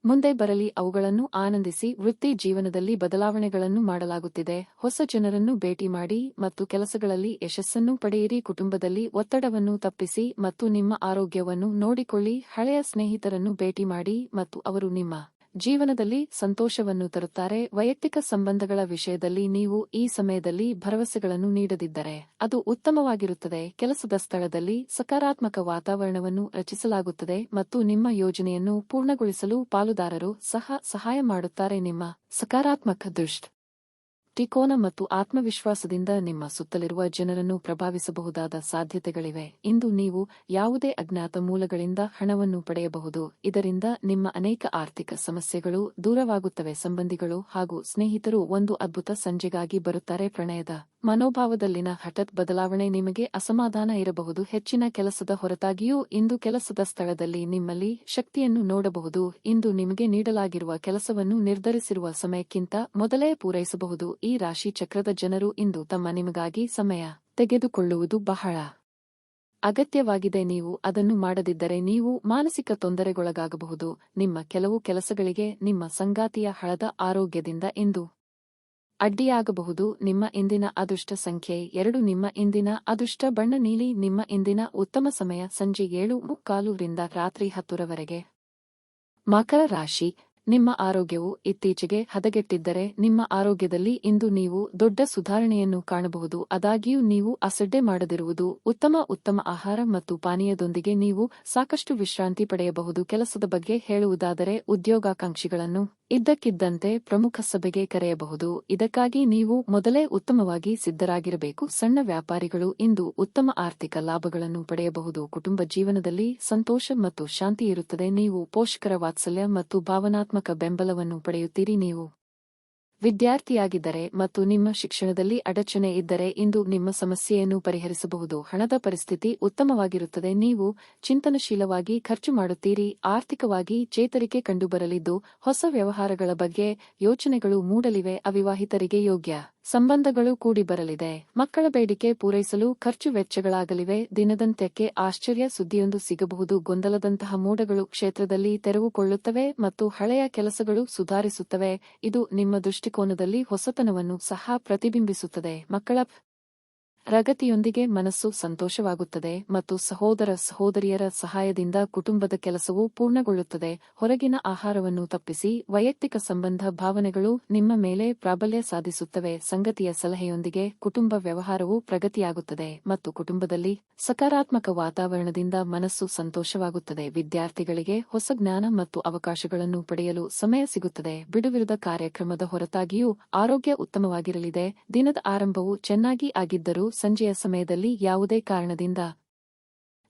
ಮುಂದೆ ಬರಲಿ, ಅವುಗಳನ್ನು ಆನಂದಿಸಿ. ವೃತ್ತಿ ಜೀವನದಲ್ಲಿ ಬದಲಾವಣೆಗಳನ್ನು ಮಾಡಲಾಗುತ್ತಿದೆ. ಹೊಸ ಜನರನ್ನು ಭೇಟಿ ಮಾಡಿ ಮತ್ತು ಕೆಲಸಗಳಲ್ಲಿ ಯಶಸ್ಸನ್ನು ಪಡೆಯಿರಿ. ಕುಟುಂಬದಲ್ಲಿ ಒತ್ತಡವನ್ನು ತಪ್ಪಿಸಿ ಮತ್ತು ನಿಮ್ಮ ಆರೋಗ್ಯವನ್ನು ನೋಡಿಕೊಳ್ಳಿ. ಹಳೆಯ ಸ್ನೇಹಿತರನ್ನು ಭೇಟಿ ಮಾಡಿ ಮತ್ತು ಅವರು ನಿಮ್ಮ ಜೀವನದಲ್ಲಿ ಸಂತೋಷವನ್ನು ತರುತ್ತಾರೆ. ವೈಯಕ್ತಿಕ ಸಂಬಂಧಗಳ ವಿಷಯದಲ್ಲಿ ನೀವು ಈ ಸಮಯದಲ್ಲಿ ಭರವಸೆಗಳನ್ನು ನೀಡದಿದ್ದರೆ ಅದು ಉತ್ತಮವಾಗಿರುತ್ತದೆ. ಕೆಲಸದ ಸ್ಥಳದಲ್ಲಿ ಸಕಾರಾತ್ಮಕ ವಾತಾವರಣವನ್ನು ರಚಿಸಲಾಗುತ್ತದೆ ಮತ್ತು ನಿಮ್ಮ ಯೋಜನೆಯನ್ನು ಪೂರ್ಣಗೊಳಿಸಲು ಪಾಲುದಾರರು ಸಹಾಯ ಮಾಡುತ್ತಾರೆ. ನಿಮ್ಮ ಸಕಾರಾತ್ಮಕ ದೃಷ್ಟಿಕೋನ ಮತ್ತು ಆತ್ಮವಿಶ್ವಾಸದಿಂದ ನಿಮ್ಮ ಸುತ್ತಲಿರುವ ಜನರನ್ನು ಪ್ರಭಾವಿಸಬಹುದಾದ ಸಾಧ್ಯತೆಗಳಿವೆ. ಇಂದು ನೀವು ಯಾವುದೇ ಅಜ್ಞಾತ ಮೂಲಗಳಿಂದ ಹಣವನ್ನು ಪಡೆಯಬಹುದು. ಇದರಿಂದ ನಿಮ್ಮ ಅನೇಕ ಆರ್ಥಿಕ ಸಮಸ್ಯೆಗಳು ದೂರವಾಗುತ್ತವೆ. ಸಂಬಂಧಿಗಳು ಹಾಗೂ ಸ್ನೇಹಿತರು ಒಂದು ಅದ್ಭುತ ಸಂಜೆಗಾಗಿ ಬರುತ್ತಾರೆ. ಪ್ರಣಯದ ಮನೋಭಾವದಲ್ಲಿನ ಹಠಾತ್ ಬದಲಾವಣೆ ನಿಮಗೆ ಅಸಮಾಧಾನ ಇರಬಹುದು. ಹೆಚ್ಚಿನ ಕೆಲಸದ ಹೊರತಾಗಿಯೂ ಇಂದು ಕೆಲಸದ ಸ್ಥಳದಲ್ಲಿ ನಿಮ್ಮಲ್ಲಿ ಶಕ್ತಿಯನ್ನು ನೋಡಬಹುದು. ಇಂದು ನಿಮಗೆ ನೀಡಲಾಗಿರುವ ಕೆಲಸವನ್ನು ನಿರ್ಧರಿಸಿರುವ ಸಮಯಕ್ಕಿಂತ ಮೊದಲೇ ಪೂರೈಸಬಹುದು. ಈ ರಾಶಿ ಚಕ್ರದ ಜನರು ಇಂದು ನಿಮಗಾಗಿ ಸಮಯ ತೆಗೆದುಕೊಳ್ಳುವುದು ಬಹಳ ಅಗತ್ಯವಾಗಿದೆ. ನೀವು ಅದನ್ನು ಮಾಡದಿದ್ದರೆ ನೀವು ಮಾನಸಿಕ ತೊಂದರೆಗೊಳಗಾಗಬಹುದು. ನಿಮ್ಮ ಕೆಲವು ಕೆಲಸಗಳಿಗೆ ನಿಮ್ಮ ಸಂಗಾತಿಯ ಹಳದ ಆರೋಗ್ಯದಿಂದ ಇಂದು ಅಡ್ಡಿಯಾಗಬಹುದು. ನಿಮ್ಮ ಇಂದಿನ ಅದೃಷ್ಟ ಸಂಖ್ಯೆ 2. ನಿಮ್ಮ ಇಂದಿನ ಅದೃಷ್ಟ ಬಣ್ಣ ನೀಲಿ. ನಿಮ್ಮ ಇಂದಿನ ಉತ್ತಮ ಸಮಯ ಸಂಜೆ 7:45 ರಿಂದ ರಾತ್ರಿ 10 ರವರೆಗೆ. ಮಕರ ರಾಶಿ, ನಿಮ್ಮ ಆರೋಗ್ಯವು ಇತ್ತೀಚೆಗೆ ಹದಗೆಟ್ಟಿದ್ದರೆ ನಿಮ್ಮ ಆರೋಗ್ಯದಲ್ಲಿ ಇಂದು ನೀವು ದೊಡ್ಡ ಸುಧಾರಣೆಯನ್ನು ಕಾಣಬಹುದು. ಆದಾಗ್ಯೂ ನೀವು ಅಸಡ್ಡೆ ಮಾಡದಿರುವುದು ಉತ್ತಮ ಆಹಾರ ಮತ್ತು ಪಾನೀಯದೊಂದಿಗೆ ನೀವು ಸಾಕಷ್ಟು ವಿಶ್ರಾಂತಿ ಪಡೆಯಬಹುದು. ಕೆಲಸದ ಬಗ್ಗೆ ಹೇಳುವುದಾದರೆ ಉದ್ಯೋಗಾಕಾಂಕ್ಷಿಗಳನ್ನು ಇದ್ದಕ್ಕಿದ್ದಂತೆ ಪ್ರಮುಖ ಸಭೆಗೆ ಕರೆಯಬಹುದು. ಇದಕ್ಕಾಗಿ ನೀವು ಮೊದಲೇ ಉತ್ತಮವಾಗಿ ಸಿದ್ಧರಾಗಿರಬೇಕು. ಸಣ್ಣ ವ್ಯಾಪಾರಿಗಳು ಇಂದು ಉತ್ತಮ ಆರ್ಥಿಕ ಲಾಭಗಳನ್ನು ಪಡೆಯಬಹುದು. ಕುಟುಂಬ ಜೀವನದಲ್ಲಿ ಸಂತೋಷ ಮತ್ತು ಶಾಂತಿ ಇರುತ್ತದೆ. ನೀವು ಪೋಷಕರ ವಾತ್ಸಲ್ಯ ಮತ್ತು ಭಾವನಾತ್ಮಕ ಬೆಂಬಲವನ್ನು ಪಡೆಯುತ್ತೀರಿ. ನೀವು ವಿದ್ಯಾರ್ಥಿಯಾಗಿದ್ದರೆ ಮತ್ತು ನಿಮ್ಮ ಶಿಕ್ಷಣದಲ್ಲಿ ಅಡಚಣೆ ಇದ್ದರೆ ಇಂದು ನಿಮ್ಮ ಸಮಸ್ಯೆಯನ್ನು ಪರಿಹರಿಸಬಹುದು. ಹಣದ ಪರಿಸ್ಥಿತಿ ಉತ್ತಮವಾಗಿರುತ್ತದೆ. ನೀವು ಚಿಂತನಶೀಲವಾಗಿ ಖರ್ಚು ಮಾಡುತ್ತೀರಿ. ಆರ್ಥಿಕವಾಗಿ ಚೇತರಿಕೆ ಕಂಡುಬರಲಿದ್ದು ಹೊಸ ವ್ಯವಹಾರಗಳ ಬಗ್ಗೆ ಯೋಚನೆಗಳು ಮೂಡಲಿವೆ. ಅವಿವಾಹಿತರಿಗೆ ಯೋಗ್ಯ ಸಂಬಂಧಗಳು ಕೂಡಿ ಬರಲಿದೆ. ಮಕ್ಕಳ ಬೇಡಿಕೆ ಪೂರೈಸಲು ಖರ್ಚು ವೆಚ್ಚಗಳಾಗಲಿವೆ. ದಿನದಂತ್ಯಕ್ಕೆ ಆಶ್ಚರ್ಯ ಸುದ್ದಿಯೊಂದು ಸಿಗಬಹುದು. ಗೊಂದಲದಂತಹ ಮೋಡಗಳು ಕ್ಷೇತ್ರದಲ್ಲಿ ತೆರವುಗೊಳ್ಳುತ್ತವೆ ಮತ್ತು ಹಳೆಯ ಕೆಲಸಗಳು ಸುಧಾರಿಸುತ್ತವೆ. ಇದು ನಿಮ್ಮ ದೃಷ್ಟಿಕೋನದಲ್ಲಿ ಹೊಸತನವನ್ನು ಸಹ ಪ್ರತಿಬಿಂಬಿಸುತ್ತದೆ. ಮಕ್ಕಳ ಪ್ರಗತಿಯೊಂದಿಗೆ ಮನಸ್ಸು ಸಂತೋಷವಾಗುತ್ತದೆ ಮತ್ತು ಸಹೋದರ ಸಹೋದರಿಯರ ಸಹಾಯದಿಂದ ಕುಟುಂಬದ ಕೆಲಸವು ಪೂರ್ಣಗೊಳ್ಳುತ್ತದೆ. ಹೊರಗಿನ ಆಹಾರವನ್ನು ತಪ್ಪಿಸಿ. ವೈಯಕ್ತಿಕ ಸಂಬಂಧ ಭಾವನೆಗಳು ನಿಮ್ಮ ಮೇಲೆ ಪ್ರಾಬಲ್ಯ ಸಾಧಿಸುತ್ತವೆ. ಸಂಗತಿಯ ಸಲಹೆಯೊಂದಿಗೆ ಕುಟುಂಬ ವ್ಯವಹಾರವು ಪ್ರಗತಿಯಾಗುತ್ತದೆ ಮತ್ತು ಕುಟುಂಬದಲ್ಲಿ ಸಕಾರಾತ್ಮಕ ವಾತಾವರಣದಿಂದ ಮನಸ್ಸು ಸಂತೋಷವಾಗುತ್ತದೆ. ವಿದ್ಯಾರ್ಥಿಗಳಿಗೆ ಹೊಸ ಜ್ಞಾನ ಮತ್ತು ಅವಕಾಶಗಳನ್ನು ಪಡೆಯಲು ಸಮಯ ಸಿಗುತ್ತದೆ. ಬಿಡುವಿರದ ಕಾರ್ಯಕ್ರಮದ ಹೊರತಾಗಿಯೂ ಆರೋಗ್ಯ ಉತ್ತಮವಾಗಿರಲಿದೆ. ದಿನದ ಆರಂಭವು ಚೆನ್ನಾಗಿ ಆಗಿದ್ದರೂ ಸಂಜೆಯ ಸಮಯದಲ್ಲಿ ಯಾವುದೇ ಕಾರಣದಿಂದ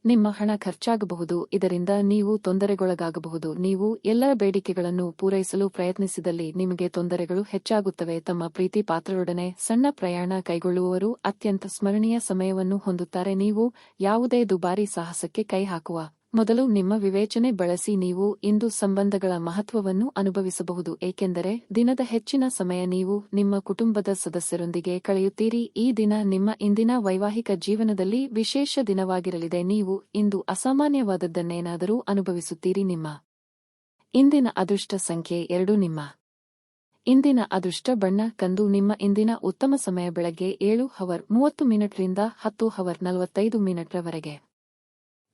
ನಿಮ್ಮ ಹಣ ಖರ್ಚಾಗಬಹುದು. ಇದರಿಂದ ನೀವು ತೊಂದರೆಗೊಳಗಾಗಬಹುದು. ನೀವು ಎಲ್ಲರ ಬೇಡಿಕೆಗಳನ್ನು ಪೂರೈಸಲು ಪ್ರಯತ್ನಿಸಿದಲ್ಲಿ ನಿಮಗೆ ತೊಂದರೆಗಳು ಹೆಚ್ಚಾಗುತ್ತವೆ. ತಮ್ಮ ಪ್ರೀತಿ ಪಾತ್ರರೊಡನೆ ಸಣ್ಣ ಪ್ರಯಾಣ ಕೈಗೊಳ್ಳುವವರು ಅತ್ಯಂತ ಸ್ಮರಣೀಯ ಸಮಯವನ್ನು ಹೊಂದುತ್ತಾರೆ. ನೀವು ಯಾವುದೇ ದುಬಾರಿ ಸಾಹಸಕ್ಕೆ ಕೈ ಹಾಕುವ ಮೊದಲು ನಿಮ್ಮ ವಿವೇಚನೆ ಬಳಸಿ. ನೀವು ಇಂದು ಸಂಬಂಧಗಳ ಮಹತ್ವವನ್ನು ಅನುಭವಿಸಬಹುದು, ಏಕೆಂದರೆ ದಿನದ ಹೆಚ್ಚಿನ ಸಮಯ ನೀವು ನಿಮ್ಮ ಕುಟುಂಬದ ಸದಸ್ಯರೊಂದಿಗೆ ಕಳೆಯುತ್ತೀರಿ. ಈ ದಿನ ನಿಮ್ಮ ಇಂದಿನ ವೈವಾಹಿಕ ಜೀವನದಲ್ಲಿ ವಿಶೇಷ ದಿನವಾಗಿರಲಿದೆ. ನೀವು ಇಂದು ಅಸಾಮಾನ್ಯವಾದದ್ದನ್ನೇನಾದರೂ ಅನುಭವಿಸುತ್ತೀರಿ. ನಿಮ್ಮ ಇಂದಿನ ಅದೃಷ್ಟ ಸಂಖ್ಯೆ 2. ನಿಮ್ಮ ಇಂದಿನ ಅದೃಷ್ಟ ಬಣ್ಣ ಕಂದು. ನಿಮ್ಮ ಇಂದಿನ ಉತ್ತಮ ಸಮಯ ಬೆಳಗ್ಗೆ 7:30 ರಿಂದ 10:45 ರವರೆಗೆ.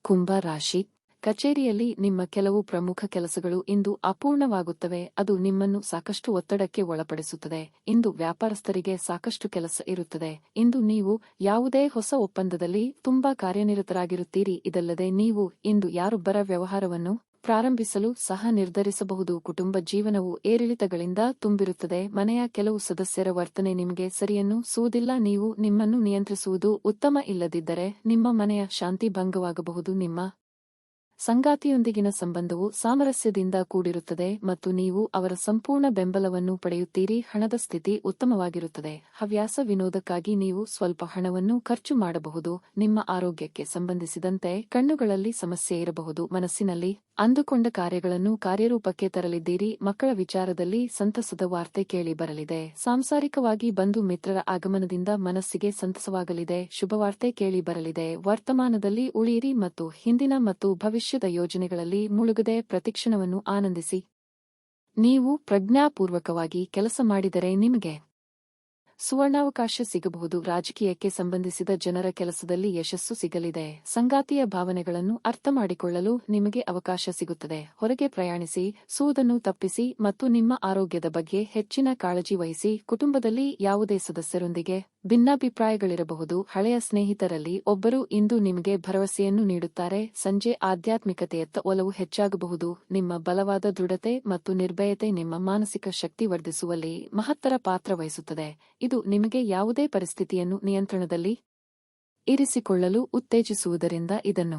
ಕುಂಭ ರಾಶಿ, ಕಚೇರಿಯಲ್ಲಿ ನಿಮ್ಮ ಕೆಲವು ಪ್ರಮುಖ ಕೆಲಸಗಳು ಇಂದು ಅಪೂರ್ಣವಾಗುತ್ತವೆ. ಅದು ನಿಮ್ಮನ್ನು ಸಾಕಷ್ಟು ಒತ್ತಡಕ್ಕೆ ಒಳಪಡಿಸುತ್ತದೆ. ಇಂದು ವ್ಯಾಪಾರಸ್ಥರಿಗೆ ಸಾಕಷ್ಟು ಕೆಲಸ ಇರುತ್ತದೆ. ಇಂದು ನೀವು ಯಾವುದೇ ಹೊಸ ಒಪ್ಪಂದದಲ್ಲಿ ತುಂಬಾ ಕಾರ್ಯನಿರತರಾಗಿರುತ್ತೀರಿ. ಇದಲ್ಲದೆ ನೀವು ಇಂದು ಯಾರೊಬ್ಬರ ವ್ಯವಹಾರವನ್ನು ಪ್ರಾರಂಭಿಸಲು ಸಹ ನಿರ್ಧರಿಸಬಹುದು. ಕುಟುಂಬ ಜೀವನವು ಏರಿಳಿತಗಳಿಂದ ತುಂಬಿರುತ್ತದೆ. ಮನೆಯ ಕೆಲವು ಸದಸ್ಯರ ವರ್ತನೆ ನಿಮಗೆ ಸರಿಯನ್ನಿಸುವುದಿಲ್ಲ. ನೀವು ನಿಮ್ಮನ್ನು ನಿಯಂತ್ರಿಸುವುದು ಉತ್ತಮ. ಇಲ್ಲದಿದ್ದರೆ ನಿಮ್ಮ ಮನೆಯ ಶಾಂತಿ ಭಂಗವಾಗಬಹುದು. ನಿಮ್ಮ ಸಂಗಾತಿಯೊಂದಿಗಿನ ಸಂಬಂಧವು ಸಾಮರಸ್ಯದಿಂದ ಕೂಡಿರುತ್ತದೆ ಮತ್ತು ನೀವು ಅವರ ಸಂಪೂರ್ಣ ಬೆಂಬಲವನ್ನು ಪಡೆಯುತ್ತೀರಿ. ಹಣದ ಸ್ಥಿತಿ ಉತ್ತಮವಾಗಿರುತ್ತದೆ. ಹವ್ಯಾಸ ವಿನೋದಕ್ಕಾಗಿ ನೀವು ಸ್ವಲ್ಪ ಹಣವನ್ನು ಖರ್ಚು ಮಾಡಬಹುದು. ನಿಮ್ಮ ಆರೋಗ್ಯಕ್ಕೆ ಸಂಬಂಧಿಸಿದಂತೆ ಕಣ್ಣುಗಳಲ್ಲಿ ಸಮಸ್ಯೆ ಇರಬಹುದು. ಮನಸ್ಸಿನಲ್ಲಿ ಅಂದುಕೊಂಡ ಕಾರ್ಯಗಳನ್ನು ಕಾರ್ಯರೂಪಕ್ಕೆ ತರಲಿದ್ದೀರಿ. ಮಕ್ಕಳ ವಿಚಾರದಲ್ಲಿ ಸಂತಸದ ವಾರ್ತೆ ಕೇಳಿ ಬರಲಿದೆ. ಸಾಂಸಾರಿಕವಾಗಿ ಬಂಧು ಮಿತ್ರರ ಆಗಮನದಿಂದ ಮನಸ್ಸಿಗೆ ಸಂತಸವಾಗಲಿದೆ. ಶುಭವಾರ್ತೆ ಕೇಳಿ ಬರಲಿದೆ. ವರ್ತಮಾನದಲ್ಲಿ ಉಳಿಯಿರಿ ಮತ್ತು ಹಿಂದಿನ ಮತ್ತು ಭವಿಷ್ಯದ ಯೋಜನೆಗಳಲ್ಲಿ ಮುಳುಗದೆ ಪ್ರತಿಕ್ಷಣವನ್ನು ಆನಂದಿಸಿ. ನೀವು ಪ್ರಜ್ಞಾಪೂರ್ವಕವಾಗಿ ಕೆಲಸ ಮಾಡಿದರೆ ನಿಮಗೆ ಸುವರ್ಣಾವಕಾಶ ಸಿಗಬಹುದು. ರಾಜಕೀಯಕ್ಕೆ ಸಂಬಂಧಿಸಿದ ಜನರ ಕೆಲಸದಲ್ಲಿ ಯಶಸ್ಸು ಸಿಗಲಿದೆ. ಸಂಗಾತಿಯ ಭಾವನೆಗಳನ್ನು ಅರ್ಥಮಾಡಿಕೊಳ್ಳಲು ನಿಮಗೆ ಅವಕಾಶ ಸಿಗುತ್ತದೆ. ಹೊರಗೆ ಪ್ರಯಾಣಿಸಿ, ಸೂದನ್ನು ತಪ್ಪಿಸಿ ಮತ್ತು ನಿಮ್ಮ ಆರೋಗ್ಯದ ಬಗ್ಗೆ ಹೆಚ್ಚಿನ ಕಾಳಜಿ ವಹಿಸಿ. ಕುಟುಂಬದಲ್ಲಿ ಯಾವುದೇ ಸದಸ್ಯರೊಂದಿಗೆ ಭಿನ್ನಾಭಿಪ್ರಾಯಗಳಿರಬಹುದು. ಹಳೆಯ ಸ್ನೇಹಿತರಲ್ಲಿ ಒಬ್ಬರು ಇಂದು ನಿಮಗೆ ಭರವಸೆಯನ್ನು ನೀಡುತ್ತಾರೆ. ಸಂಜೆ ಆಧ್ಯಾತ್ಮಿಕತೆಯತ್ತ ಒಲವು ಹೆಚ್ಚಾಗಬಹುದು. ನಿಮ್ಮ ಬಲವಾದ ದೃಢತೆ ಮತ್ತು ನಿರ್ಭಯತೆ ನಿಮ್ಮ ಮಾನಸಿಕ ಶಕ್ತಿ ವರ್ಧಿಸುವಲ್ಲಿ ಮಹತ್ತರ ಪಾತ್ರ ವಹಿಸುತ್ತದೆ. ಇದು ನಿಮಗೆ ಯಾವುದೇ ಪರಿಸ್ಥಿತಿಯನ್ನು ನಿಯಂತ್ರಣದಲ್ಲಿ ಇರಿಸಿಕೊಳ್ಳಲು ಉತ್ತೇಜಿಸುವುದರಿಂದ ಇದನ್ನು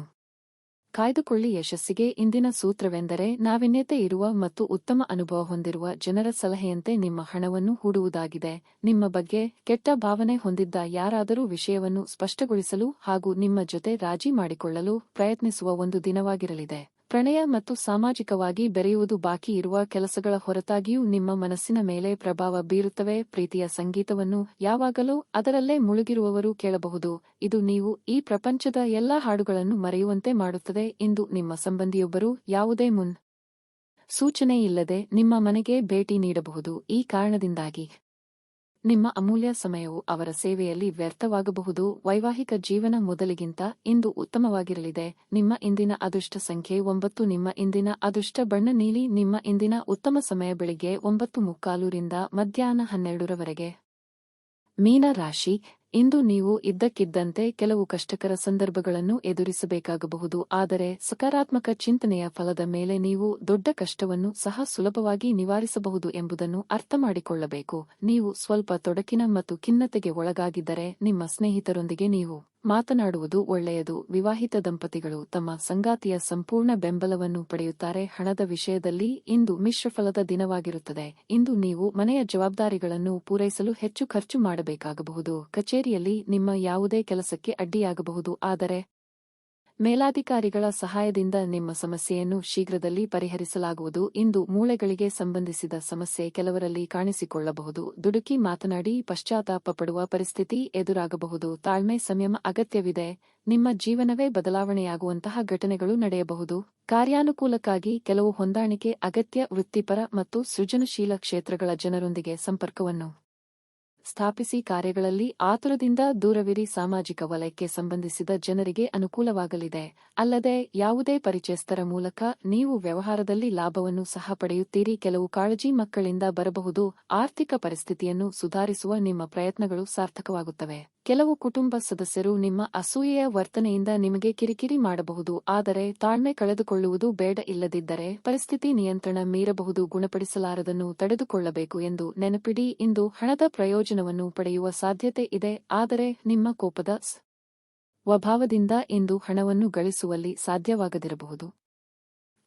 ಕಾಯ್ದುಕೊಳ್ಳಿ. ಯಶಸ್ಸಿಗೆ ಇಂದಿನ ಸೂತ್ರವೆಂದರೆ ನಾವೀನ್ಯತೆ ಇರುವ ಮತ್ತು ಉತ್ತಮ ಅನುಭವ ಹೊಂದಿರುವ ಜನರ ಸಲಹೆಯಂತೆ ನಿಮ್ಮ ಹಣವನ್ನು ಹೂಡುವುದಾಗಿದೆ. ನಿಮ್ಮ ಬಗ್ಗೆ ಕೆಟ್ಟ ಭಾವನೆ ಹೊಂದಿದ್ದ ಯಾರಾದರೂ ವಿಷಯವನ್ನು ಸ್ಪಷ್ಟಗೊಳಿಸಲು ಹಾಗೂ ನಿಮ್ಮ ಜೊತೆ ರಾಜಿ ಮಾಡಿಕೊಳ್ಳಲು ಪ್ರಯತ್ನಿಸುವ ಒಂದು ದಿನವಾಗಿರಲಿದೆ. ಪ್ರಣಯ ಮತ್ತು ಸಾಮಾಜಿಕವಾಗಿ ಬೆರೆಯುವುದು ಬಾಕಿ ಇರುವ ಕೆಲಸಗಳ ಹೊರತಾಗಿಯೂ ನಿಮ್ಮ ಮನಸ್ಸಿನ ಮೇಲೆ ಪ್ರಭಾವ ಬೀರುತ್ತವೆ. ಪ್ರೀತಿಯ ಸಂಗೀತವನ್ನು ಯಾವಾಗಲೂ ಅದರಲ್ಲೇ ಮುಳುಗಿರುವವರು ಕೇಳಬಹುದು. ಇದು ನೀವು ಈ ಪ್ರಪಂಚದ ಎಲ್ಲಾ ಹಾಡುಗಳನ್ನು ಮರೆಯುವಂತೆ ಮಾಡುತ್ತದೆ. ಇಂದು ನಿಮ್ಮ ಸಂಬಂಧಿಯೊಬ್ಬರು ಯಾವುದೇ ಸೂಚನೆಯಿಲ್ಲದೆ ನಿಮ್ಮ ಮನೆಗೆ ಭೇಟಿ ನೀಡಬಹುದು. ಈ ಕಾರಣದಿಂದಾಗಿ ನಿಮ್ಮ ಅಮೂಲ್ಯ ಸಮಯವು ಅವರ ಸೇವೆಯಲ್ಲಿ ವ್ಯರ್ಥವಾಗಬಹುದು. ವೈವಾಹಿಕ ಜೀವನ ಮೊದಲಿಗಿಂತ ಇಂದು ಉತ್ತಮವಾಗಿರಲಿದೆ. ನಿಮ್ಮ ಇಂದಿನ ಅದೃಷ್ಟ ಸಂಖ್ಯೆ 9. ನಿಮ್ಮ ಇಂದಿನ ಅದೃಷ್ಟ ಬಣ್ಣ ನೀಲಿ. ನಿಮ್ಮ ಇಂದಿನ ಉತ್ತಮ ಸಮಯ ಬೆಳಿಗ್ಗೆ 9:45 ರಿಂದ ಮಧ್ಯಾಹ್ನ 12 ರವರೆಗೆ. ಮೀನ ರಾಶಿ. ಇಂದು ನೀವು ಇದ್ದಕ್ಕಿದ್ದಂತೆ ಕೆಲವು ಕಷ್ಟಕರ ಸಂದರ್ಭಗಳನ್ನು ಎದುರಿಸಬೇಕಾಗಬಹುದು. ಆದರೆ ಸಕಾರಾತ್ಮಕ ಚಿಂತನೆಯ ಫಲದ ಮೇಲೆ ನೀವು ದೊಡ್ಡ ಕಷ್ಟವನ್ನು ಸಹ ಸುಲಭವಾಗಿ ನಿವಾರಿಸಬಹುದು ಎಂಬುದನ್ನು ಅರ್ಥಮಾಡಿಕೊಳ್ಳಬೇಕು. ನೀವು ಸ್ವಲ್ಪ ತೊಡಕಿನ ಮತ್ತು ಖಿನ್ನತೆಗೆ ಒಳಗಾಗಿದ್ದರೆ ನಿಮ್ಮ ಸ್ನೇಹಿತರೊಂದಿಗೆ ನೀವು ಮಾತನಾಡುವುದು ಒಳ್ಳೆಯದು. ವಿವಾಹಿತ ದಂಪತಿಗಳು ತಮ್ಮ ಸಂಗಾತಿಯ ಸಂಪೂರ್ಣ ಬೆಂಬಲವನ್ನು ಪಡೆಯುತ್ತಾರೆ. ಹಣದ ವಿಷಯದಲ್ಲಿ ಇಂದು ಮಿಶ್ರಫಲದ ದಿನವಾಗಿರುತ್ತದೆ. ಇಂದು ನೀವು ಮನೆಯ ಜವಾಬ್ದಾರಿಗಳನ್ನು ಪೂರೈಸಲು ಹೆಚ್ಚು ಖರ್ಚು ಮಾಡಬೇಕಾಗಬಹುದು. ಕಚೇರಿಯಲ್ಲಿ ನಿಮ್ಮ ಯಾವುದೇ ಕೆಲಸಕ್ಕೆ ಅಡ್ಡಿಯಾಗಬಹುದು. ಆದರೆ ಮೇಲಾಧಿಕಾರಿಗಳ ಸಹಾಯದಿಂದ ನಿಮ್ಮ ಸಮಸ್ಯೆಯನ್ನು ಶೀಘ್ರದಲ್ಲಿ ಪರಿಹರಿಸಲಾಗುವುದು. ಇಂದು ಮೂಳೆಗಳಿಗೆ ಸಂಬಂಧಿಸಿದ ಸಮಸ್ಯೆ ಕೆಲವರಲ್ಲಿ ಕಾಣಿಸಿಕೊಳ್ಳಬಹುದು. ದುಡುಕಿ ಮಾತನಾಡಿ ಪಶ್ಚಾತ್ತಾಪ ಪಡುವ ಪರಿಸ್ಥಿತಿ ಎದುರಾಗಬಹುದು. ತಾಳ್ಮೆ ಸಂಯಮ ಅಗತ್ಯವಿದೆ. ನಿಮ್ಮ ಜೀವನವೇ ಬದಲಾವಣೆಯಾಗುವಂತಹ ಘಟನೆಗಳು ನಡೆಯಬಹುದು. ಕಾರ್ಯಾನುಕೂಲಕ್ಕಾಗಿ ಕೆಲವು ಹೊಂದಾಣಿಕೆ ಅಗತ್ಯ. ವೃತ್ತಿಪರ ಮತ್ತು ಸೃಜನಶೀಲ ಕ್ಷೇತ್ರಗಳ ಜನರೊಂದಿಗೆ ಸಂಪರ್ಕವನ್ನು ಸ್ಥಾಪಿಸಿ. ಕಾರ್ಯಗಳಲ್ಲಿ ಆತುರದಿಂದ ದೂರವಿರಿ. ಸಾಮಾಜಿಕ ವಲಯಕ್ಕೆ ಸಂಬಂಧಿಸಿದ ಜನರಿಗೆ ಅನುಕೂಲವಾಗಲಿದೆ. ಅಲ್ಲದೆ ಯಾವುದೇ ಪರಿಚಯಸ್ಥರ ಮೂಲಕ ನೀವು ವ್ಯವಹಾರದಲ್ಲಿ ಲಾಭವನ್ನು ಸಹ ಪಡೆಯುತ್ತೀರಿ. ಕೆಲವು ಕಾಳಜಿ ಮಕ್ಕಳಿಂದ ಬರಬಹುದು. ಆರ್ಥಿಕ ಪರಿಸ್ಥಿತಿಯನ್ನು ಸುಧಾರಿಸುವ ನಿಮ್ಮ ಪ್ರಯತ್ನಗಳು ಸಾರ್ಥಕವಾಗುತ್ತವೆ. ಕೆಲವು ಕುಟುಂಬ ಸದಸ್ಯರು ನಿಮ್ಮ ಅಸೂಯೆಯ ವರ್ತನೆಯಿಂದ ನಿಮಗೆ ಕಿರಿಕಿರಿ ಮಾಡಬಹುದು. ಆದರೆ ತಾಳ್ಮೆ ಕಳೆದುಕೊಳ್ಳುವುದು ಬೇಡ. ಇಲ್ಲದಿದ್ದರೆ ಪರಿಸ್ಥಿತಿ ನಿಯಂತ್ರಣ ಮೀರಬಹುದು. ಗುಣಪಡಿಸಲಾರದನ್ನು ತಡೆದುಕೊಳ್ಳಬೇಕು ಎಂದು ನೆನಪಿಡಿ. ಇಂದು ಹಣದ ಪ್ರಯೋಜನವನ್ನು ಪಡೆಯುವ ಸಾಧ್ಯತೆ ಇದೆ. ಆದರೆ ನಿಮ್ಮ ಕೋಪದ ಸ್ವಭಾವದಿಂದ ಇಂದು ಹಣವನ್ನು ಗಳಿಸುವಲ್ಲಿ ಸಾಧ್ಯವಾಗದಿರಬಹುದು.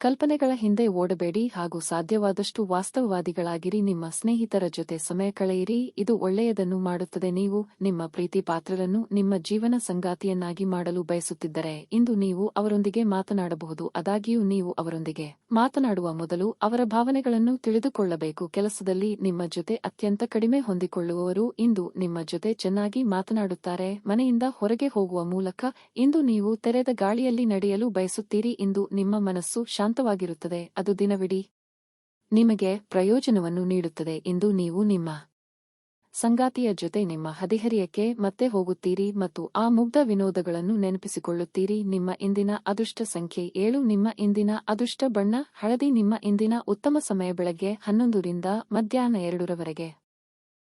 ಕಲ್ಪನೆಗಳ ಹಿಂದೆ ಓಡಬೇಡಿ ಹಾಗೂ ಸಾಧ್ಯವಾದಷ್ಟು ವಾಸ್ತವವಾದಿಗಳಾಗಿರಿ. ನಿಮ್ಮ ಸ್ನೇಹಿತರ ಜೊತೆ ಸಮಯ ಕಳೆಯಿರಿ. ಇದು ಒಳ್ಳೆಯದನ್ನು ಮಾಡುತ್ತದೆ. ನೀವು ನಿಮ್ಮ ಪ್ರೀತಿ ಪಾತ್ರರನ್ನು ನಿಮ್ಮ ಜೀವನ ಸಂಗಾತಿಯನ್ನಾಗಿ ಮಾಡಲು ಬಯಸುತ್ತಿದ್ದರೆ ಇಂದು ನೀವು ಅವರೊಂದಿಗೆ ಮಾತನಾಡಬಹುದು. ಆದಾಗ್ಯೂ ನೀವು ಅವರೊಂದಿಗೆ ಮಾತನಾಡುವ ಮೊದಲು ಅವರ ಭಾವನೆಗಳನ್ನು ತಿಳಿದುಕೊಳ್ಳಬೇಕು. ಕೆಲಸದಲ್ಲಿ ನಿಮ್ಮ ಜೊತೆ ಅತ್ಯಂತ ಕಡಿಮೆ ಹೊಂದಿಕೊಳ್ಳುವವರು ಇಂದು ನಿಮ್ಮ ಜೊತೆ ಚೆನ್ನಾಗಿ ಮಾತನಾಡುತ್ತಾರೆ. ಮನೆಯಿಂದ ಹೊರಗೆ ಹೋಗುವ ಮೂಲಕ ಇಂದು ನೀವು ತೆರೆದ ಗಾಳಿಯಲ್ಲಿ ನಡೆಯಲು ಬಯಸುತ್ತೀರಿ. ಇಂದು ನಿಮ್ಮ ಮನಸ್ಸು ಶಾಂತವಾಗಿರುತ್ತದೆ. ಅದು ದಿನವಿಡೀ ನಿಮಗೆ ಪ್ರಯೋಜನವನ್ನು ನೀಡುತ್ತದೆ. ಇಂದು ನೀವು ನಿಮ್ಮ ಸಂಗಾತಿಯ ಜೊತೆ ನಿಮ್ಮ ಹದಿಹರಿಯಕ್ಕೆ ಮತ್ತೆ ಹೋಗುತ್ತೀರಿ ಮತ್ತು ಆ ಮುಗ್ಧ ವಿನೋದಗಳನ್ನು ನೆನಪಿಸಿಕೊಳ್ಳುತ್ತೀರಿ. ನಿಮ್ಮ ಇಂದಿನ ಅದೃಷ್ಟ ಸಂಖ್ಯೆ 7. ನಿಮ್ಮ ಇಂದಿನ ಅದೃಷ್ಟ ಬಣ್ಣ ಹಳದಿ. ನಿಮ್ಮ ಇಂದಿನ ಉತ್ತಮ ಸಮಯ ಬೆಳಗ್ಗೆ 11 ರಿಂದ ಮಧ್ಯಾಹ್ನ 2 ರವರೆಗೆ.